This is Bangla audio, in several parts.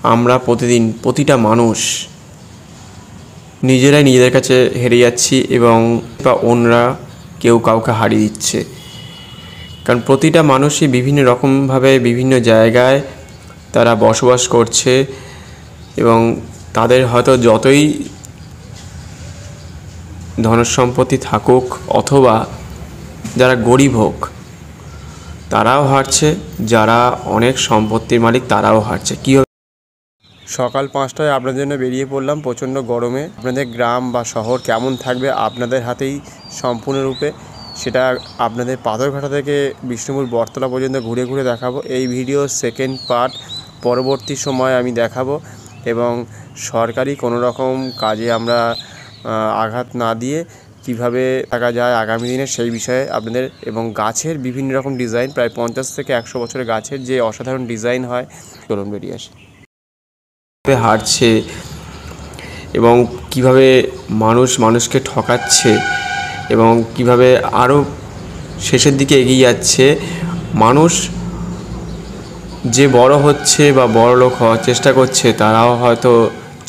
আমরা প্রতিদিন প্রতিটা মানুষ নিজেরাই নিজেদের কাছে হেরে যাচ্ছি এবং অন্যরা কেউ কাউকে হারিয়ে দিচ্ছে। কারণ প্রতিটা মানুষই বিভিন্ন রকমভাবে বিভিন্ন জায়গায় তারা বসবাস করছে এবং তাদের হয়তো যতই ধনসম্পত্তি থাকুক অথবা যারা গরিব হোক তারাও হারছে, যারা অনেক সম্পত্তির মালিক তারাও হারছে। কী হবে? সকাল 5টায় আপনাদের জন্য বেরিয়ে পড়লাম প্রচণ্ড গরমে। আপনাদের গ্রাম বা শহর কেমন থাকবে আপনাদের হাতেই সম্পূর্ণরূপে। সেটা আপনাদের পাথরঘাটা থেকে বিষ্ণুপুর বটতলা পর্যন্ত ঘুরে ঘুরে দেখাবো। এই ভিডিও সেকেন্ড পার্ট পরবর্তী সময় আমি দেখাবো এবং সরকারি কোনো রকম কাজে আমরা আঘাত না দিয়ে কীভাবে থাকা যায় আগামী দিনে সেই বিষয়ে আপনাদের, এবং গাছের বিভিন্ন রকম ডিজাইন, প্রায় 50 থেকে 100 বছরের গাছের যে অসাধারণ ডিজাইন হয়, চলুন বেরিয়ে আসি। হারছে এবং কিভাবে মানুষকে ঠকাচ্ছে এবং কিভাবে আরও শেষের দিকে এগিয়ে যাচ্ছে। মানুষ যে বড় হচ্ছে বা বড় লোক হওয়ার চেষ্টা করছে তারাও হয়তো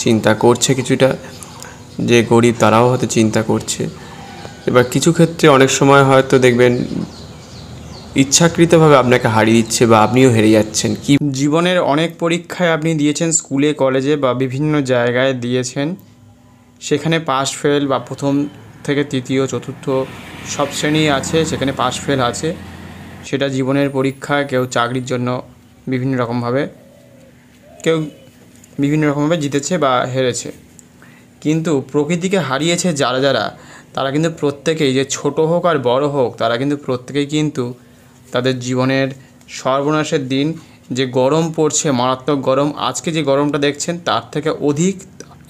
চিন্তা করছে কিছুটা, যে গরিব তারাও হয়তো চিন্তা করছে। এবার কিছু ক্ষেত্রে অনেক সময় হয়তো দেখবেন ইচ্ছাকৃতভাবে আপনাকে হারিয়ে দিচ্ছে বা আপনিও হেরে যাচ্ছেন। কি জীবনের অনেক পরীক্ষায় আপনি দিয়েছেন, স্কুলে কলেজে বা বিভিন্ন জায়গায় দিয়েছেন, সেখানে পাস ফেল বা প্রথম থেকে তৃতীয় চতুর্থ সব শ্রেণী আছে, সেখানে পাস ফেল আছে। সেটা জীবনের পরীক্ষায় কেউ চাকরির জন্য বিভিন্ন রকমভাবে জিতেছে বা হেরেছে। কিন্তু প্রকৃতিকে হারিয়েছে যারা তারা কিন্তু প্রত্যেকেই, যে ছোট হোক আর বড় হোক, তারা কিন্তু প্রত্যেকেই কিন্তু তাদের জীবনের সর্বনাশের দিন, যে গরম পড়ছে মারাত্মক গরম, আজকে যে গরমটা দেখছেন তার থেকে অধিক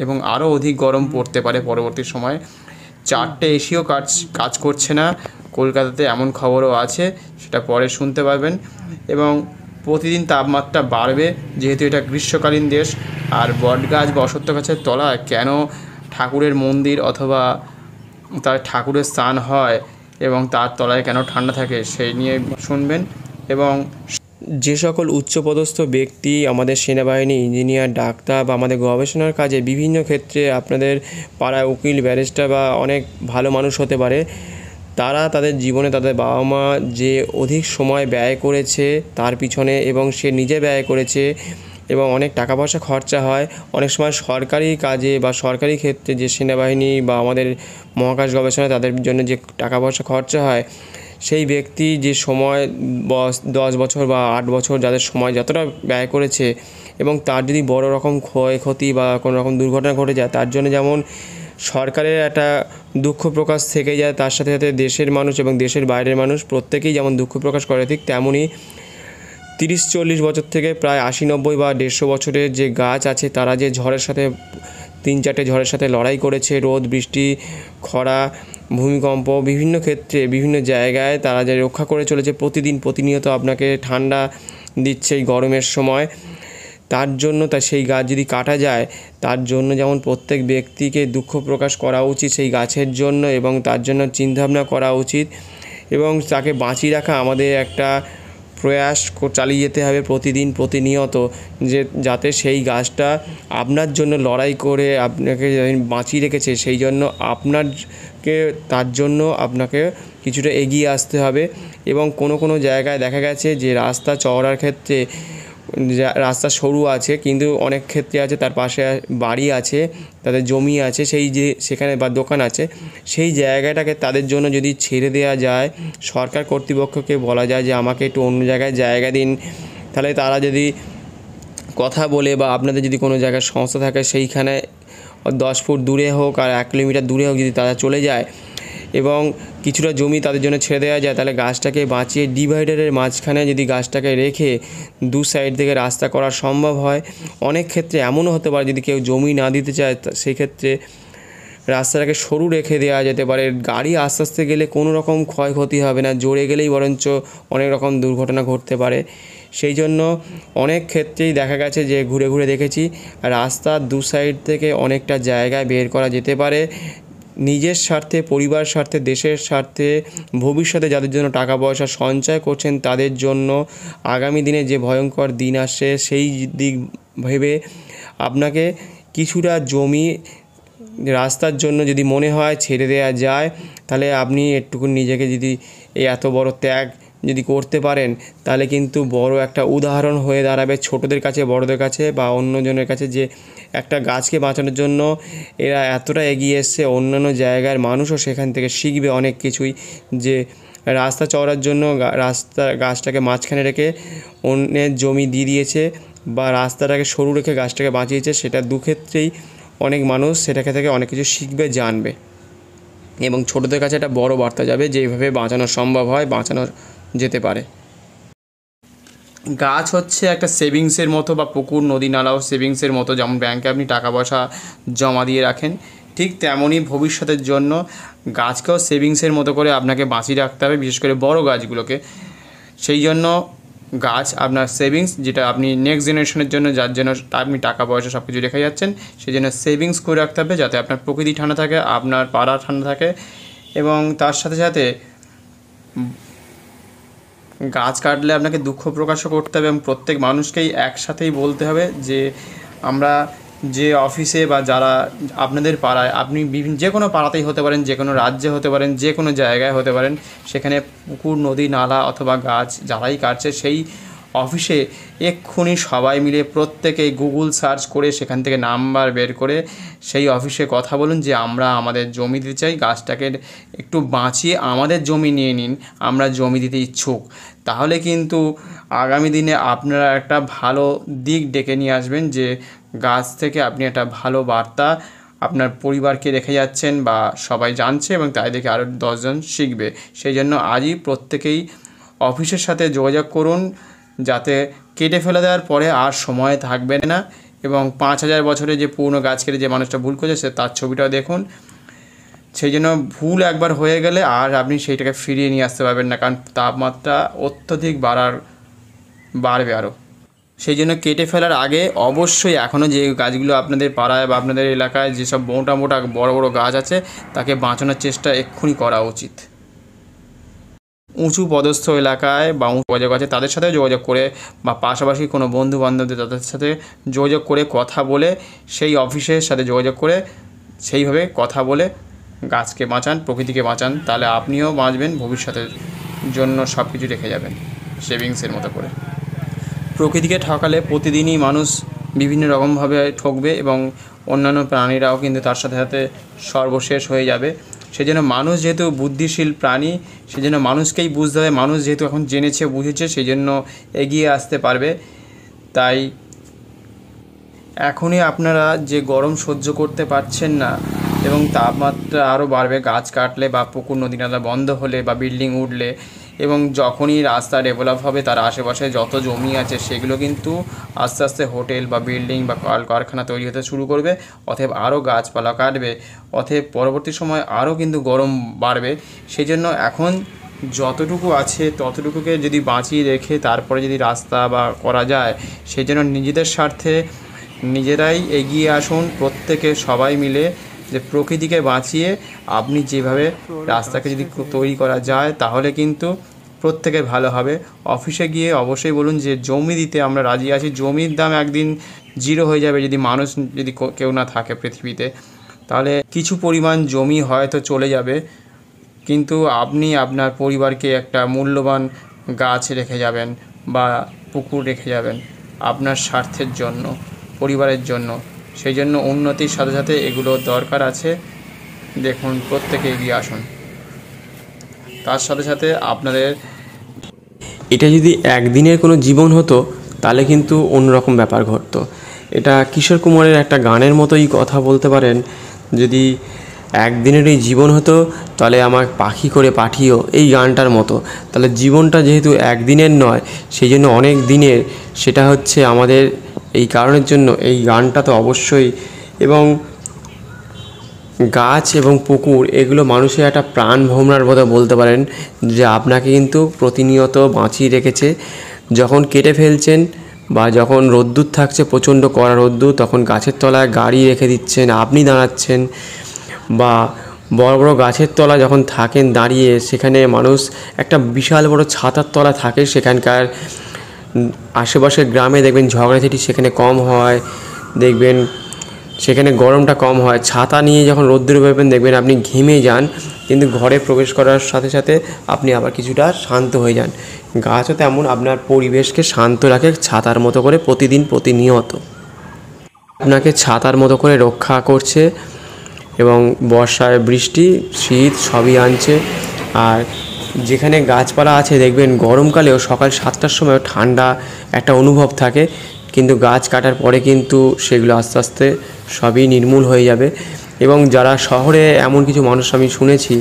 এবং আরও অধিক গরম পড়তে পারে পরবর্তী সময়ে। 4টে এসিও কাজ করছে না কলকাতাতে, এমন খবরও আছে, সেটা পরে শুনতে পারবেন। এবং প্রতিদিন তাপমাত্রা বাড়বে, যেহেতু এটা গ্রীষ্মকালীন দেশ। আর বটগাছ বা অশ্বত্থ গাছের তলায় কেন ঠাকুরের মন্দির অথবা তার ঠাকুরের স্থান হয় এবং তার তলায় কেন ঠান্ডা থাকে সেই নিয়ে শুনবেন। এবং যে সকল উচ্চপদস্থ ব্যক্তি আমাদের সেনাবাহিনী, ইঞ্জিনিয়ার, ডাক্তার বা আমাদের গবেষণার কাজে বিভিন্ন ক্ষেত্রে আপনাদের পাড়ায় উকিল, ব্যারিস্টার বা অনেক ভালো মানুষ হতে পারে, তারা তাদের জীবনে তাদের বাবা মা যে অধিক সময় ব্যয় করেছে তার পিছনে, এবং সে নিজে ব্যয় করেছে এবং অনেক টাকা পয়সা খরচা হয়। অনেক সময় সরকারি কাজে বা সরকারি ক্ষেত্রে যে সেনাবাহিনী বা আমাদের মহাকাশ গবেষণায় তাদের জন্য যে টাকা পয়সা খরচা হয়, সেই ব্যক্তি যে সময় 10 বছর বা 8 বছর যাদের সময় যতটা ব্যয় করেছে, এবং তার যদি বড় রকম ক্ষয়ক্ষতি বা কোনো রকম দুর্ঘটনা ঘটে যায়, তার জন্য যেমন সরকারের একটা দুঃখ প্রকাশ থেকে যায়, তার সাথে সাথে দেশের মানুষ এবং দেশের বাইরের মানুষ প্রত্যেকেই যেমন দুঃখ প্রকাশ করে, ঠিক তেমনই 30-40 বছর থেকে প্রায় 80-90 বা 150 বছরের যে গাছ আছে, তারা যে ঝড়ের সাথে 3-4টে ঝড়ের সাথে লড়াই করেছে, রোদ, বৃষ্টি, খরা, ভূমিকম্প, বিভিন্ন ক্ষেত্রে বিভিন্ন জায়গায় তারা যে রক্ষা করে চলেছে, প্রতিনিয়ত আপনাকে ঠান্ডা দিচ্ছে এই গরমের সময়। তার জন্য সেই গাছ যদি কাটা যায়, তার জন্য যেমন প্রত্যেক ব্যক্তিকে দুঃখ প্রকাশ করা উচিত সেই গাছের জন্য, এবং তার জন্য চিন্তাভাবনা করা উচিত, এবং তাকে বাঁচিয়ে রাখা আমাদের একটা প্রয়াস চালিয়ে যেতে হবে প্রতিনিয়ত, যাতে সেই গাছটা আপনার জন্য লড়াই করে আপনাকে বাঁচিয়ে রেখেছে, সেই জন্য তার জন্য আপনাকে কিছুটা এগিয়ে আসতে হবে। এবং কোনো জায়গায় দেখা গেছে যে রাস্তা চওড়ার ক্ষেত্রে রাস্তা সরু আছে, কিন্তু অনেক ক্ষেত্রে আছে তার পাশে বাড়ি আছে, তাদের জমি আছে, সেখানে বা দোকান আছে, সেই জায়গাটাকে তাদের জন্য যদি ছেড়ে দেওয়া যায়, সরকার কর্তৃপক্ষকে বলা যায় যে আমাকে একটু অন্য জায়গায় জায়গা দিন, তাহলে তারা যদি কথা বলে, বা আপনাদের যদি কোনো জায়গায় সংস্থা থাকে সেইখানে 10 ফুট দূরে হোক আর 1 কিলোমিটার দূরে হোক, যদি তারা চলে যায় এবং কিছুটা জমি তাদের জন্য ছেড়ে দেওয়া যায়, তাহলে গাছটাকে বাঁচিয়ে ডিভাইডারের মাঝখানে যদি গাছটাকে রেখে 2 সাইড থেকে রাস্তা করা সম্ভব হয়। অনেক ক্ষেত্রে এমনও হতে পারে যদি কেউ জমি না দিতে চায়, সেক্ষেত্রে রাস্তাটাকে সরু রেখে দেওয়া যেতে পারে। গাড়ি আস্তে আস্তে গেলে কোনো রকম ক্ষয়ক্ষতি হবে না, জোরে গেলেই বরঞ্চ অনেক রকম দুর্ঘটনা ঘটতে পারে। সেই জন্য অনেক ক্ষেত্রেই দেখা গেছে যে ঘুরে দেখেছি রাস্তার 2 সাইড থেকে অনেকটা জায়গায় বের করা যেতে পারে নিজের স্বার্থে, পরিবার স্বার্থে, দেশের স্বার্থে, ভবিষ্যতে যাদের জন্য টাকা পয়সা সঞ্চয় করছেন তাদের জন্য আগামী দিনে যে ভয়ঙ্কর দিন আসছে সেই দিক ভেবে আপনাকে কিছুটা জমি রাস্তার জন্য যদি মনে হয় ছেড়ে দেওয়া যায়, তাহলে আপনি একটুকু নিজেকে যদি এই এত বড় ত্যাগ যদি করতে পারেন, তাহলে কিন্তু বড় একটা উদাহরণ হয়ে দাঁড়াবে ছোটদের কাছে, বড়দের কাছে বা অন্যজনের কাছে, যে একটা গাছকে বাঁচানোর জন্য এরা এতটা এগিয়ে এসছে। অন্যান্য জায়গার মানুষও সেখান থেকে শিখবে অনেক কিছুই, যে রাস্তা চওড়ার জন্য গাছটাকে মাঝখানে রেখে অন্যের জমি দিয়ে দিয়েছে বা রাস্তাটাকে সরু রেখে গাছটাকে বাঁচিয়েছে। সেটা দুক্ষেত্রেই অনেক মানুষ সেটাকে থেকে অনেক কিছু শিখবে, জানবে, এবং ছোটদের কাছে একটা বড় বার্তা যাবে যে এইভাবে বাঁচানো সম্ভব হয়, বাঁচানো যেতে পারে। গাছ হচ্ছে একটা সেভিংসের মতো, বা পুকুর, নদী, নালাও সেভিংসের মতো। যেমন ব্যাংকে আপনি টাকা পয়সা জমা দিয়ে রাখেন, ঠিক তেমনই ভবিষ্যতের জন্য গাছকেও সেভিংসের মতো করে আপনাকে বাঁচিয়ে রাখতে হবে, বিশেষ করে বড় গাছগুলোকে। সেই জন্য গাছ আপনার সেভিংস, যেটা আপনি নেক্সট জেনারেশনের জন্য, যার জন্য আপনি টাকা পয়সা সব কিছু রেখে যাচ্ছেন, সেই জন্য সেভিংস করে রাখতে হবে, যাতে আপনার প্রকৃতি ঠান্ডা থাকে, আপনার পাড়া ঠান্ডা থাকে। এবং তার সাথে সাথে গাছ কাটলে আপনাকে দুঃখ প্রকাশও করতে হবে, এবং প্রত্যেক মানুষকেই একসাথেই বলতে হবে যে আমরা যে অফিসে বা যারা আপনাদের পাড়ায়, আপনি বিভিন্ন যে কোনো পাড়াতেই হতে পারেন, যে কোনো রাজ্যে হতে পারেন, যে কোনো জায়গায় হতে পারেন, সেখানে পুকুর, নদী, নালা অথবা গাছ যারাই কাটছে সেই অফিসে এক্ষুনি সবাই মিলে প্রত্যেকেই গুগল সার্চ করে সেখান থেকে নাম্বার বের করে সেই অফিসে কথা বলুন যে আমরা আমাদের জমি দিতে চাই, গাছটাকে একটু বাঁচিয়ে আমাদের জমি নিয়ে নিন, আমরা জমি দিতে ইচ্ছুক। তাহলে কিন্তু আগামী দিনে আপনারা একটা ভালো দিক ডেকে নিয়ে আসবেন, যে গাছ থেকে আপনি একটা ভালো বার্তা আপনার পরিবারকে রেখে যাচ্ছেন বা সবাই জানছে, এবং তাই দেখে আরও 10 জন শিখবে। সেই জন্য আজই প্রত্যেকেই অফিসের সাথে যোগাযোগ করুন, যাতে কেটে ফেলে দেওয়ার পরে আর সময় থাকবে না। এবং 5000 বছরে যে পুরনো গাছ কেটে যে মানুষটা ভুল করেছে তার ছবিটাও দেখুন। সেই জন্য ভুল একবার হয়ে গেলে আর আপনি সেইটাকে ফিরিয়ে নিয়ে আসতে পারবেন না, কারণ তাপমাত্রা অত্যধিক বাড়বে আরও। সেই জন্য কেটে ফেলার আগে অবশ্যই এখনও যে গাছগুলো আপনাদের পাড়ায় বা আপনাদের এলাকায় যেসব মোটা মোটা বড় বড় গাছ আছে, তাকে বাঁচানোর চেষ্টা এক্ষুনি করা উচিত। উঁচু পদস্থ এলাকায় বা যোগাযোগ আছে তাদের সাথে যোগাযোগ করে, বা পাশাপাশি কোনো বন্ধু বান্ধবদের তাদের সাথে যোগাযোগ করে কথা বলে, সেই অফিসের সাথে যোগাযোগ করে সেইভাবে কথা বলে গাছকে বাঁচান, প্রকৃতিকে বাঁচান, তাহলে আপনিও বাঁচবেন, ভবিষ্যতের জন্য সব কিছু রেখে যাবেন সেভিংসের মতো করে। প্রকৃতিকে ঠকালে প্রতিদিনই মানুষ বিভিন্ন রকমভাবে ঠকবে, এবং অন্যান্য প্রাণীরাও কিন্তু তার সাথে সাথে সর্বশেষ হয়ে যাবে। সেই জন্য মানুষ যেহেতু বুদ্ধিশীল প্রাণী, সেই জন্য মানুষকেই বুঝতে হবে। মানুষ যেহেতু এখন জেনেছে, বুঝেছে, সেই জন্য এগিয়ে আসতে পারবে। তাই এখনই আপনারা যে গরম সহ্য করতে পারছেন না এবং তাপমাত্রা আরও বাড়বে গাছ কাটলে বা পুকুর, নদী, নালা বন্ধ হলে বা বিল্ডিং উঠলে, এবং যখনই রাস্তা ডেভেলপ হবে তার আশেপাশে যত জমি আছে সেগুলো কিন্তু আস্তে আস্তে হোটেল বা বিল্ডিং বা কারখানা তৈরি হতে শুরু করবে, অতএব আরও গাছপালা কাটবে, অতএব পরবর্তী সময় আরও কিন্তু গরম বাড়বে। সেই জন্য এখন যতটুকু আছে ততটুকুকে যদি বাঁচিয়ে রেখে তারপরে যদি রাস্তা বা করা যায়, সেই জন্য নিজেদের স্বার্থে নিজেরাই এগিয়ে আসুন, প্রত্যেকে সবাই মিলে, যে প্রকৃতিকে বাঁচিয়ে আপনি যেভাবে রাস্তাকে যদি তৈরি করা যায় তাহলে কিন্তু প্রত্যেকে ভালো হবে। অফিসে গিয়ে অবশ্যই বলুন যে জমি দিতে আমরা রাজি আছি, জমির দাম একদিন 0 হয়ে যাবে যদি মানুষ যদি কেউ না থাকে পৃথিবীতে, তাহলে কিছু পরিমাণ জমি হয়তো চলে যাবে, কিন্তু আপনি আপনার পরিবারকে একটা মূল্যবান গাছ রেখে যাবেন বা পুকুর রেখে যাবেন আপনার স্বার্থের জন্য, পরিবারের জন্য। সেই জন্য উন্নতির সাথে সাথে এগুলো দরকার আছে। দেখুন প্রত্যেকে এগিয়ে আসুন। তার সাথে সাথে আপনাদের এটা যদি একদিনের কোনো জীবন হতো তাহলে কিন্তু অন্যরকম ব্যাপার ঘটতো। এটা কিশোর কুমারের একটা গানের মতোই কথা বলতে পারেন, যদি একদিনের এই জীবন হতো তাহলে আমার পাখি করে পাঠিও, এই গানটার মতো। তাহলে জীবনটা যেহেতু একদিনের নয়, সেই জন্য অনেক দিনের, সেটা হচ্ছে আমাদের এই কারণের জন্য এই গানটা তো অবশ্যই। এবং গাছ এবং পুকুর এগুলো মানুষের একটা প্রাণ ভোমরার মতো বলতে পারেন, যে আপনাকে কিন্তু প্রতিনিয়ত বাঁচিয়ে রেখেছে। যখন কেটে ফেলছেন বা যখন রোদ্দুর থাকছে, প্রচণ্ড কড়া রোদ্দুর, তখন গাছের তলায় গাড়ি রেখে দিচ্ছেন, আপনি দাঁড়াচ্ছেন, বা বড় বড় গাছের তলা যখন থাকেন দাঁড়িয়ে, সেখানে মানুষ একটা বিশাল বড় ছাতার তলা থাকে, সেখানকার আশেপাশের গ্রামে দেখবেন ঝগড়াঝাটি সেখানে কম হয়, দেখবেন সেখানে গরমটা কম হয়। ছাতা নিয়ে যখন রোদ্দুরে বেরোবেন দেখবেন আপনি ঘেমে যান, কিন্তু ঘরে প্রবেশ করার সাথে সাথে আপনি আবার কিছুটা শান্ত হয়ে যান। গাছও তেমন আপনার পরিবেশকে শান্ত রাখে ছাতার মতো করে, প্রতিনিয়ত আপনাকে ছাতার মতো করে রক্ষা করছে, এবং বর্ষায় বৃষ্টি শীত সবই আনছে। আর যেখানে গাছপালা আছে দেখবেন গরমকালেও সকাল 7টার সময় ঠান্ডা একটা অনুভব থাকে, কিন্তু গাছ কাটার পরে কিন্তু সেগুলো আস্তে আস্তে সবই নির্মূল হয়ে যাবে। এবং যারা শহরে, এমন কিছু মানুষ আমি শুনেছি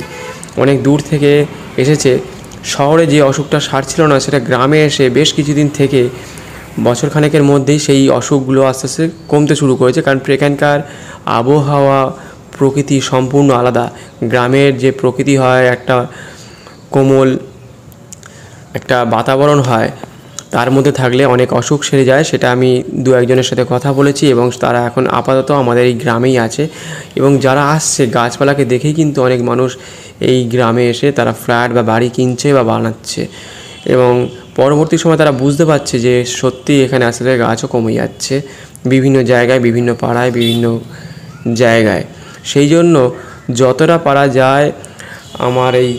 অনেক দূর থেকে এসেছে, শহরে যে অসুখটা সারছিল না সেটা গ্রামে এসে বেশ কিছুদিন থেকে বছরখানেকের মধ্যেই সেই অসুখগুলো আস্তে আস্তে কমতে শুরু করেছে। কারণ এখানকার আবহাওয়া প্রকৃতি সম্পূর্ণ আলাদা। গ্রামের যে প্রকৃতি হয়, একটা কোমল একটা বাতাবরণ হয়, তার মধ্যে থাকলে অনেক অসুখ সেরে যায়। সেটা আমি দু একজনের সাথে কথা বলেছি, এবং তারা এখন আপাতত আমাদের এই গ্রামেই আছে। এবং যারা আসছে গাছপালাকে দেখেই কিন্তু অনেক মানুষ এই গ্রামে এসে তারা ফ্ল্যাট বা বাড়ি কিনছে বা বানাচ্ছে, এবং পরবর্তী সময় তারা বুঝতে পারছে যে সত্যি এখানে আস্তে আস্তে গাছও কমে যাচ্ছে বিভিন্ন জায়গায়, বিভিন্ন পাড়ায়, বিভিন্ন জায়গায়। সেই জন্য যতটা পারা যায়, আমার এই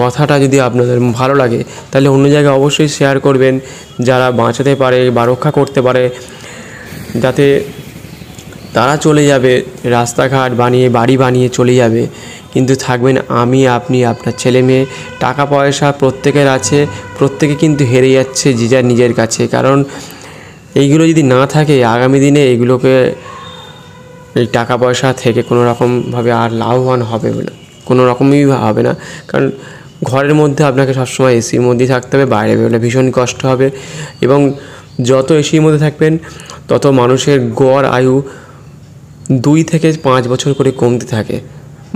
কথাটা যদি আপনাদের ভালো লাগে তাহলে অন্য জায়গায় অবশ্যই শেয়ার করবেন, যারা বাঁচাতে পারে বা রক্ষা করতে পারে, যাতে তারা চলে যাবে রাস্তাঘাট বানিয়ে, বাড়ি বানিয়ে চলে যাবে, কিন্তু থাকবেন আমি, আপনি, আপনার ছেলে মেয়ে। টাকা পয়সা প্রত্যেকের আছে, প্রত্যেকে কিন্তু হেরে যাচ্ছে যে যার নিজের কাছে। কারণ এইগুলো যদি না থাকে আগামী দিনে এগুলোকে, এই টাকা পয়সা থেকে কোনো রকমভাবে আর লাভবান হবে না, কোনো রকমই হবে না। কারণ ঘরের মধ্যে আপনাকে সবসময় এসির মধ্যেই থাকতে হবে, বাইরে বেরোলে ভীষণ কষ্ট হবে। এবং যত এসির মধ্যে থাকবেন তত মানুষের গড় আয়ু 2 থেকে 5 বছর করে কমতে থাকে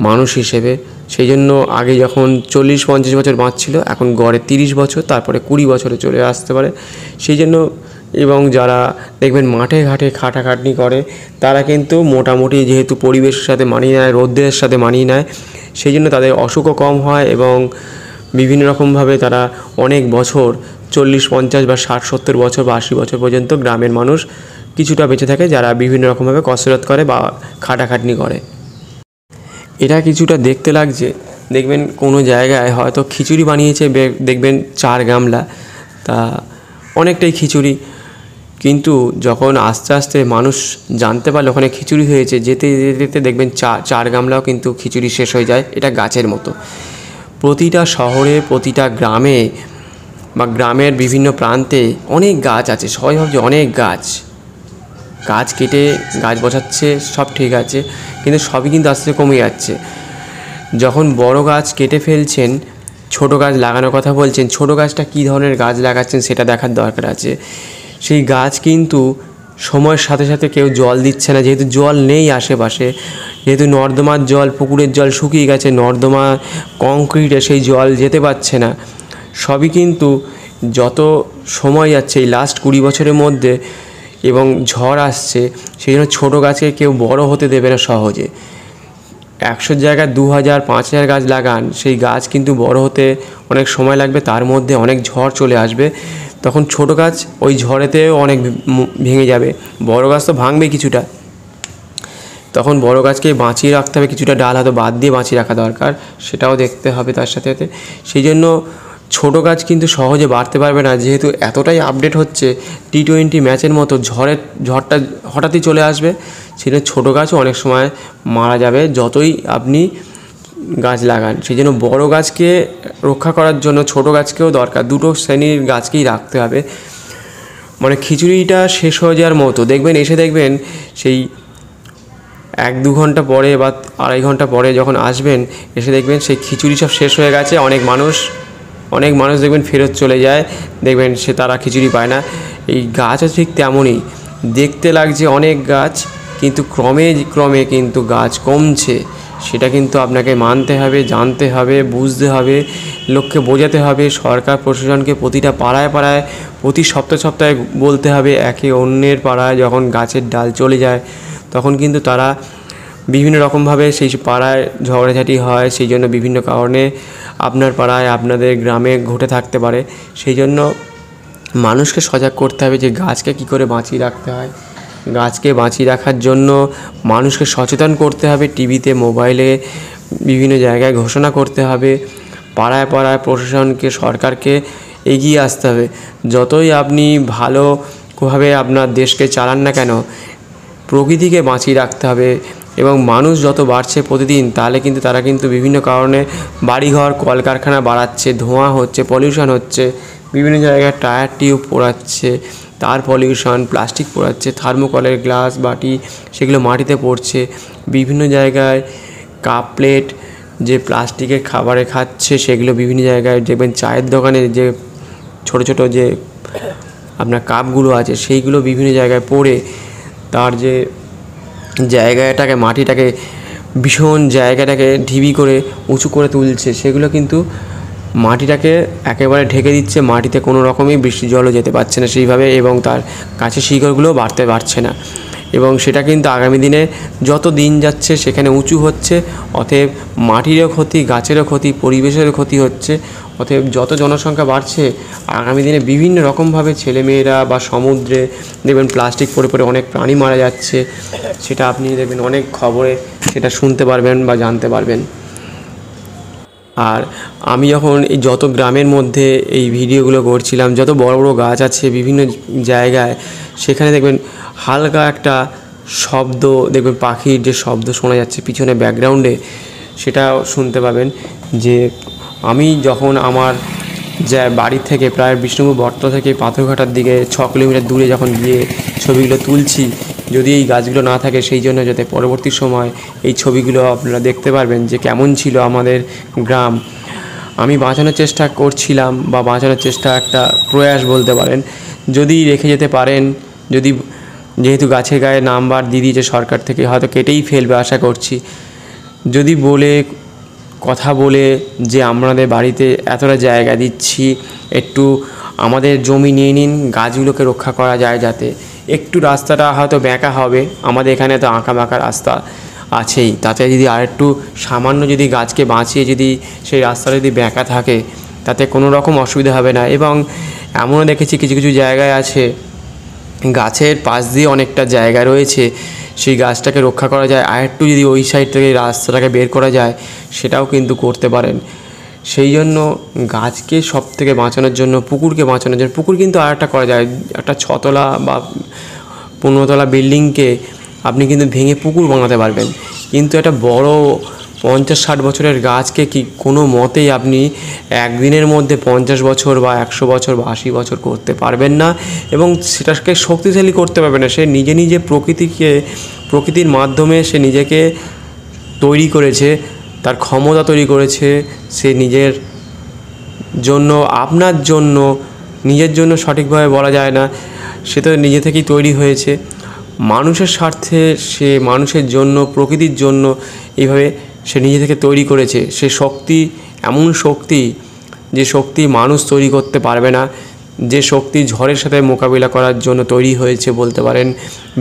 মানুষ হিসেবে। সেই জন্য আগে যখন 40-50 বছর বাঁচছিল, এখন গড়ে 30 বছর, তারপরে 20 বছরে চলে আসতে পারে। সেই জন্য, এবং যারা দেখবেন মাঠে ঘাটে খাটাখাটনি করে, তারা কিন্তু মোটামুটি যেহেতু পরিবেশের সাথে মানিয়ে নেয়, রোদ্রের সাথে মানিয়ে নেয়, সেই জন্য তাদের অসুখও কম হয়। এবং বিভিন্ন রকমভাবে তারা অনেক বছর 40-50 বা 60-70 বছর বা 80 বছর পর্যন্ত গ্রামের মানুষ কিছুটা বেঁচে থাকে, যারা বিভিন্ন রকমভাবে কসরত করে বা খাটাখাটনি করে। এটা কিছুটা দেখতে লাগছে, দেখবেন কোনো জায়গায় হয়তো খিচুড়ি বানিয়েছে, দেখবেন 4 গামলা, তা অনেকটাই খিচুড়ি। কিন্তু যখন আস্তে আস্তে মানুষ জানতে পারলে ওখানে খিচুড়ি হয়েছে, যেতে যেতে দেখবেন 4 গামলাও কিন্তু খিচুড়ি শেষ হয়ে যায়। এটা গাছের মতো প্রতিটা শহরে, প্রতিটা গ্রামে বা গ্রামের বিভিন্ন প্রান্তে অনেক গাছ আছে। সবাই ভাবছে অনেক গাছ কেটে গাছ বসাচ্ছে, সব ঠিক আছে, কিন্তু সবই কিন্তু আস্তে আস্তে কমে যাচ্ছে। যখন বড় গাছ কেটে ফেলছেন, ছোট গাছ লাগানোর কথা বলছেন, ছোট গাছটা কী ধরনের গাছ লাগাচ্ছেন সেটা দেখার দরকার আছে। সেই গাছ কিন্তু সময়ের সাথে সাথে কেউ জল দিচ্ছে না, যেহেতু জল নেই আশেপাশে, যেহেতু নর্দমার জল, পুকুরের জল শুকিয়ে গেছে, নর্দমা কংক্রিটে সেই জল যেতে পারছে না। সবই কিন্তু যত সময় যাচ্ছে, এই লাস্ট 20 বছরের মধ্যে, এবং ঝড় আসছে, সেই জন্য ছোটো গাছকে কেউ বড় হতে দেবে না সহজে। 100 জায়গায় 2000-5000 গাছ লাগান, সেই গাছ কিন্তু বড় হতে অনেক সময় লাগবে, তার মধ্যে অনেক ঝড় চলে আসবে, তখন ছোট গাছ ওই ঝড়েতেও অনেক ভেঙে যাবে। বড় গাছ তো ভাঙবেই কিছুটা, তখন বড় গাছকে বাঁচিয়ে রাখতে হবে, কিছুটা ডাল হয়তো বাদ দিয়ে বাঁচিয়ে রাখা দরকার, সেটাও দেখতে হবে তার সাথে সাথে। সেই জন্য ছোটো গাছ কিন্তু সহজে বাড়তে পারবে না, যেহেতু এতটাই আপডেট হচ্ছে, T20 ম্যাচের মতো ঝড়টা হঠাৎই চলে আসবে, সেটা ছোটো গাছও অনেক সময় মারা যাবে যতই আপনি গাছ লাগান। সেই জন্য বড়ো গাছকে রক্ষা করার জন্য ছোটো গাছকেও দরকার, দুটো শ্রেণীর গাছকেই রাখতে হবে। মানে খিচুড়িটা শেষ হয়ে যাওয়ার মতো, দেখবেন এসে দেখবেন সেই 1-2 ঘন্টা পরে বা 2.5 ঘন্টা পরে যখন আসবেন, এসে দেখবেন সেই খিচুড়ি সব শেষ হয়ে গেছে। অনেক মানুষ দেখবেন ফেরত চলে যায়, দেখবেন তারা খিচুড়ি পায় না। এই গাছও ঠিক তেমনই, দেখতে লাগছে অনেক গাছ, কিন্তু ক্রমে কিন্তু গাছ কমছে। সেটা কিন্তু আপনাকে মানতে হবে, জানতে হবে, বুঝতে হবে, লোককে বোঝাতে হবে, সরকার প্রশাসনকে প্রতিটা পাড়ায় পাড়ায় প্রতি সপ্তাহে বলতে হবে। একে অন্যের পাড়ায় যখন গাছের ডাল চলে যায়, তখন কিন্তু তারা বিভিন্ন রকমভাবে সেই পাড়ায় ঝগড়াঝাটি হয়, সেই জন্য বিভিন্ন কারণে আপনার পাড়ায় আপনাদের গ্রামে ঘটে থাকতে পারে। সেই জন্য মানুষকে সজাগ করতে হবে যে গাছকে কী করে বাঁচিয়ে রাখতে হয়। গাছকে বাঁচিয়ে রাখার জন্য মানুষকে সচেতন করতে হবে, টিভিতে মোবাইলে বিভিন্ন জায়গায় ঘোষণা করতে হবে, পাড়ায় পাড়ায় প্রশাসনকে সরকারকে এগিয়ে আসতে হবে। যতই আপনি ভালোভাবে আপনার দেশকে চালান না কেন, প্রকৃতিকে বাঁচিয়ে রাখতে হবে। এবং মানুষ যত বাড়ছে প্রতিদিন, তাহলে কিন্তু তারা কিন্তু বিভিন্ন কারণে বাড়িঘর কলকারখানা বাড়াচ্ছে, ধোঁয়া হচ্ছে, পলিউশন হচ্ছে, বিভিন্ন জায়গায় টায়ার টিউব পোড়াচ্ছে, তার পলিউশন, প্লাস্টিক পোড়াচ্ছে, থার্মোকলের গ্লাস বাটি সেগুলো মাটিতে পড়ছে, বিভিন্ন জায়গায় কাপ প্লেট যে প্লাস্টিকের খাবারে খাচ্ছে সেগুলো বিভিন্ন জায়গায় দেখবেন চায়ের দোকানে যে ছোট ছোট যে আপনার কাপগুলো আছে সেইগুলো বিভিন্ন জায়গায় পড়ে তার যে জায়গাটাকে মাটিটাকে ভীষণ জায়গাটাকে ঢিবি করে উঁচু করে তুলছে, সেগুলো কিন্তু মাটিটাকে একেবারে ঢেকে দিচ্ছে, মাটিতে কোনো রকমই বৃষ্টি জলও যেতে পারছে না সেইভাবে, এবং তার কাছে শিকড়গুলোও বাড়তে পারছে না। এবং সেটা কিন্তু আগামী দিনে যত দিন যাচ্ছে সেখানে উঁচু হচ্ছে, অতএব মাটিরও ক্ষতি, গাছেরও ক্ষতি, পরিবেশেরও ক্ষতি হচ্ছে। অতএব যত জনসংখ্যা বাড়ছে আগামী দিনে বিভিন্ন রকমভাবে ছেলেমেয়েরা বা সমুদ্রে দেখবেন প্লাস্টিক পড়ে পড়ে অনেক প্রাণী মারা যাচ্ছে, সেটা আপনি দেখবেন অনেক খবরে সেটা শুনতে পারবেন বা জানতে পারবেন। আর আমি যখন এই যত গ্রামের মধ্যে এই ভিডিওগুলো করছিলাম, যত বড় বড় গাছ আছে বিভিন্ন জায়গায়, সেখানে দেখবেন হালকা একটা শব্দ, দেখবেন পাখির যে শব্দ শোনা যাচ্ছে পিছনে ব্যাকগ্রাউন্ডে, সেটাও শুনতে পাবেন। যে আমি যখন আমার যা বাড়ি থেকে প্রায় বিষ্ণুপুর বটতলা থেকে পাথরঘাটার দিকে 6 কিলোমিটার দূরে যখন গিয়ে ছবিগুলো তুলছি, যদি এই গাছগুলো না থাকে সেই জন্য যাতে পরবর্তী সময় এই ছবিগুলো আপনারা দেখতে পারবেন যে কেমন ছিল আমাদের গ্রাম। আমি বাঁচানোর চেষ্টা করছিলাম বা বাঁচানোর চেষ্টা একটা প্রয়াস বলতে পারেন, যদি রেখে যেতে পারেন, যদি যেহেতু গাছের গায়ে নাম্বার দিয়ে দিয়েছে সরকার থেকে, হয়তো কেটেই ফেলবে আশা করছি, যদি বলে কথা বলে যে আমাদের বাড়িতে এতটা জায়গা দিচ্ছি, একটু আমাদের জমি নিয়ে নিন, গাছগুলোকে রক্ষা করা যায়, যাতে একটু রাস্তাটা হয়তো বেঁকা হবে, আমাদের এখানে তো আঁকা বাঁকা রাস্তা আছেই, তাতে যদি আরেকটু সামান্য যদি গাছকে বাঁচিয়ে যদি সেই রাস্তাটা যদি বেঁকা থাকে তাতে কোনো রকম অসুবিধা হবে না। এবং এমনও দেখেছি কিছু কিছু জায়গায় আছে গাছের পাশ দিয়ে অনেকটা জায়গা রয়েছে, সেই গাছটাকে রক্ষা করা যায়, আর একটু যদি ওই সাইড থেকে রাস্তাটাকে বের করা যায় সেটাও কিন্তু করতে পারেন। সেই জন্য গাছকে সব থেকে বাঁচানোর জন্য, পুকুরকে বাঁচানোর জন্য, পুকুর কিন্তু আর একটা করা যায়, একটা 6 তলা বা 15 তলা বিল্ডিংকে আপনি কিন্তু ভেঙে পুকুর বানাতে পারবেন, কিন্তু একটা বড় 50-60 বছরের গাছকে কি কোনো মতেই আপনি একদিনের মধ্যে 50 বছর বা 100 বছর বা 80 বছর করতে পারবেন না, এবং সেটাকে শক্তিশালী করতে পারবে না। সে নিজে নিজে প্রকৃতির মাধ্যমে সে নিজেকে তৈরি করেছে, তার ক্ষমতা তৈরি করেছে, সে নিজের জন্য, আপনার জন্য, নিজের জন্য সঠিকভাবে বলা যায় না, সে তো নিজে থেকেই তৈরি হয়েছে মানুষের স্বার্থে, সে মানুষের জন্য, প্রকৃতির জন্য এইভাবে সে নিজে থেকে তৈরি করেছে। সে শক্তি এমন শক্তি, যে শক্তি মানুষ তৈরি করতে পারবে না, যে শক্তি ঝড়ের সাথে মোকাবিলা করার জন্য তৈরি হয়েছে বলতে পারেন।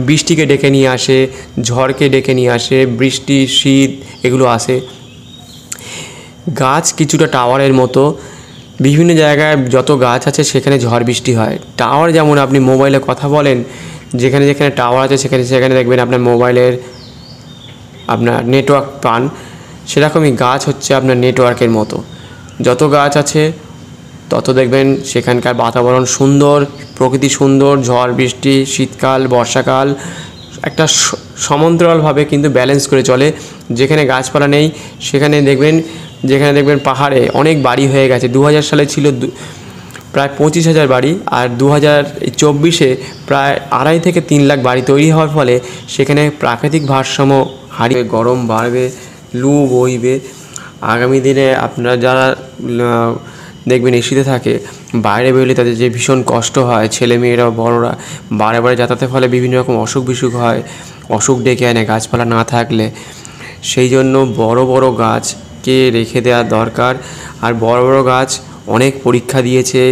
বৃষ্টিকে ডেকে নিয়ে আসে, ঝড়কে ডেকে নিয়ে আসে, বৃষ্টি শীত এগুলো আসে। গাছ কিছুটা টাওয়ারের মতো, বিভিন্ন জায়গায় যত গাছ আছে সেখানে ঝড় বৃষ্টি হয়। টাওয়ার যেমন আপনি মোবাইলে কথা বলেন, যেখানে যেখানে টাওয়ার আছে সেখানে সেখানে দেখবেন আপনার মোবাইলের আপনার নেটওয়ার্ক পান, সেরকমই গাছ হচ্ছে আপনার নেটওয়ার্কের মতো। যত গাছ আছে তত দেখবেন সেখানকার বাতাবরণ সুন্দর, প্রকৃতি সুন্দর, ঝড় বৃষ্টি, শীতকাল, বর্ষাকাল একটা সমান্তরালভাবে কিন্তু ব্যালেন্স করে চলে। যেখানে গাছপালা নেই সেখানে দেখবেন পাহাড়ে অনেক বাড়ি হয়ে গেছে। 2000 সালে ছিল প্রায় 25,000 বাড়ি, আর 2024-এ প্রায় 2.5 থেকে 3 লাখ বাড়ি তৈরি হওয়ার ফলে সেখানে প্রাকৃতিক ভারসাম্য হারিয়ে, গরম বাড়বে, লু বইবে। আগামী দিনে আপনারা যারা দেখবেন এসিতে থাকে, বাইরে বেরোলে তাদের যে ভীষণ কষ্ট হয়, ছেলেমেয়েরা বড়রা বারে বারে যাতায়াতের ফলে বিভিন্ন রকম অসুখ বিসুখ হয়, অসুখ ডেকে আনে গাছপালা না থাকলে। সেই জন্য বড় বড় গাছকে রেখে দেওয়া দরকার। আর বড় বড় গাছ অনেক পরীক্ষা দিয়েছে,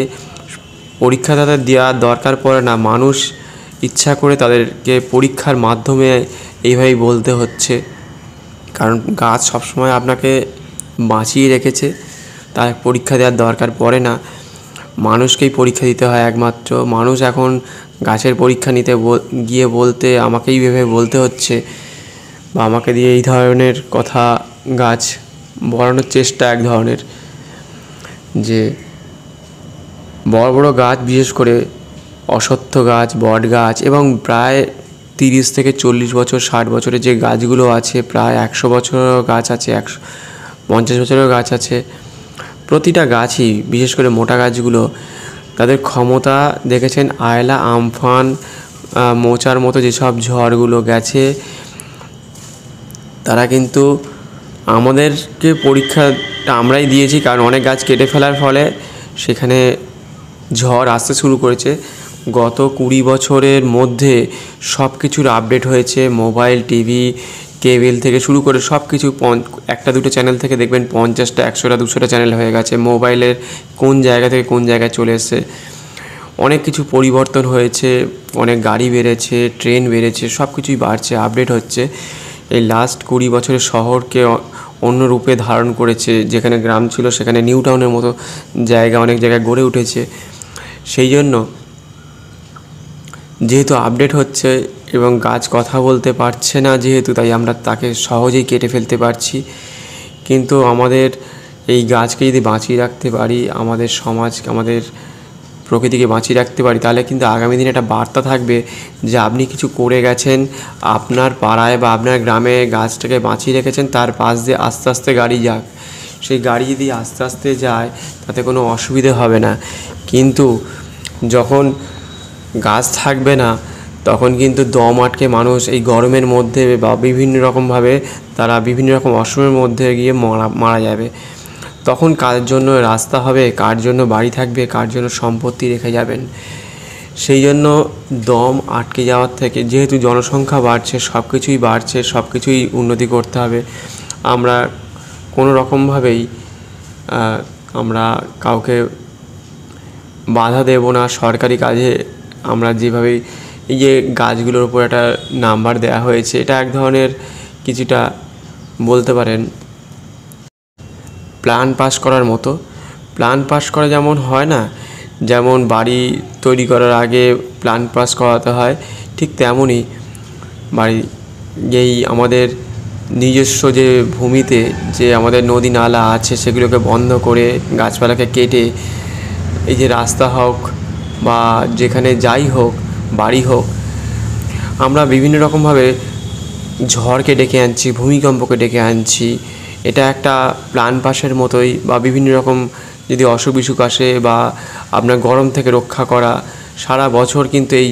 পরীক্ষা তাদের দেওয়ার দরকার পড়ে না, মানুষ ইচ্ছা করে তাদেরকে পরীক্ষার মাধ্যমে এইভাবেই বলতে হচ্ছে। কারণ গাছ সবসময় আপনাকে বাঁচিয়ে রেখেছে, তার পরীক্ষা দেওয়ার দরকার পড়ে না, মানুষকেই পরীক্ষা দিতে হয় একমাত্র। মানুষ এখন গাছের পরীক্ষা নিতে গিয়ে বলতে আমাকেই ভেবে বলতে হচ্ছে বা আমাকে দিয়ে এই ধরনের কথা গাছ বলানোর চেষ্টা এক ধরনের, যে বড় বড় গাছ, বিশেষ করে অশ্বত্থ গাছ, বট গাছ এবং প্রায় 30 থেকে 40 বছর 60 বছরের যে গাছগুলো আছে, প্রায় 100 বছরেরও গাছ আছে, 150 বছরেরও গাছ আছে, প্রতিটা গাছই, বিশেষ করে মোটা গাছগুলো, তাদের ক্ষমতা দেখেছেন। আয়লা, আমফান, মোচার মতো যেসব ঝড়গুলো গেছে, তারা কিন্তু আমাদেরকে পরীক্ষাটা আমরাই দিয়েছি, কারণ অনেক গাছ কেটে ফেলার ফলে সেখানে ঝড় আসতে শুরু করেছে। গত 20 বছরের মধ্যে সব কিছুর আপডেট হয়েছে। মোবাইল, টিভি, কেবল থেকে শুরু করে সব কিছু, একটা দুটো চ্যানেল থেকে দেখবেন 50টা 100টা 200টা চ্যানেল হয়ে গেছে। মোবাইলের কোন জায়গা থেকে কোন জায়গায় চলে এসছে, অনেক কিছু পরিবর্তন হয়েছে, অনেক গাড়ি বেড়েছে, ট্রেন বেড়েছে, সব কিছুই বাড়ছে, আপডেট হচ্ছে। এই লাস্ট 20 বছরের শহরকে অন্য রূপে ধারণ করেছে। যেখানে গ্রাম ছিল সেখানে নিউ টাউনের মতো জায়গা অনেক জায়গায় গড়ে উঠেছে। সেই জন্য যেহেতু আপডেট হচ্ছে এবং গাছ কথা বলতে পারছে না যেহেতু, তাই আমরা তাকে সহজেই কেটে ফেলতে পারছি। কিন্তু আমাদের এই গাছকে যদি বাঁচিয়ে রাখতে পারি, আমাদের সমাজকে, আমাদের প্রকৃতিকে বাঁচিয়ে রাখতে পারি, তাহলে কিন্তু আগামী দিনে একটা বার্তা থাকবে যে আপনি কিছু করে গেছেন, আপনার পাড়ায় বা আপনার গ্রামে গাছটাকে বাঁচিয়ে রেখেছেন, তার পাশ দিয়ে আস্তে আস্তে গাড়ি যাক। সেই গাড়ি যদি আস্তে আস্তে যায় তাতে কোনো অসুবিধে হবে না। কিন্তু যখন গাছ থাকবে না তখন কিন্তু দম আটকে মানুষ এই গরমের মধ্যে বা বিভিন্ন রকমভাবে তারা বিভিন্ন রকম অসুখের মধ্যে গিয়ে মারা যাবে। তখন কার জন্য রাস্তা হবে, কার জন্য বাড়ি থাকবে, কার জন্য সম্পত্তি রেখে যাবেন? সেই জন্য দম আটকে যাওয়ার থেকে, যেহেতু জনসংখ্যা বাড়ছে, সব কিছুই বাড়ছে, সব কিছুই উন্নতি করতে হবে, আমরা কোনো রকমভাবেই আমরা কাউকে বাধা দেব না সরকারি কাজে। আমরা যেভাবেই এই যে গাছগুলোর উপর একটা নাম্বার দেওয়া হয়েছে, এটা এক ধরনের কিছুটা বলতে পারেন প্ল্যান পাস করার মতো। প্ল্যান পাস করা যেমন হয় না, যেমন বাড়ি তৈরি করার আগে প্ল্যান পাস করাতে হয়, ঠিক তেমনই বাড়ি এই আমাদের নিজস্ব যে ভূমিতে যে আমাদের নদী নালা আছে সেগুলোকে বন্ধ করে, গাছপালাকে কেটে, এই যে রাস্তা হোক বা যেখানে যাই হোক, বাড়ি হোক, আমরা বিভিন্ন রকমভাবে ঝড়কে ডেকে আনছি, ভূমিকম্পকে ডেকে আনছি। এটা একটা প্ল্যান পাসের মতোই। বা বিভিন্ন রকম যদি অসুখ বিসুখ আসে বা আপনার গরম থেকে রক্ষা করা, সারা বছর কিন্তু এই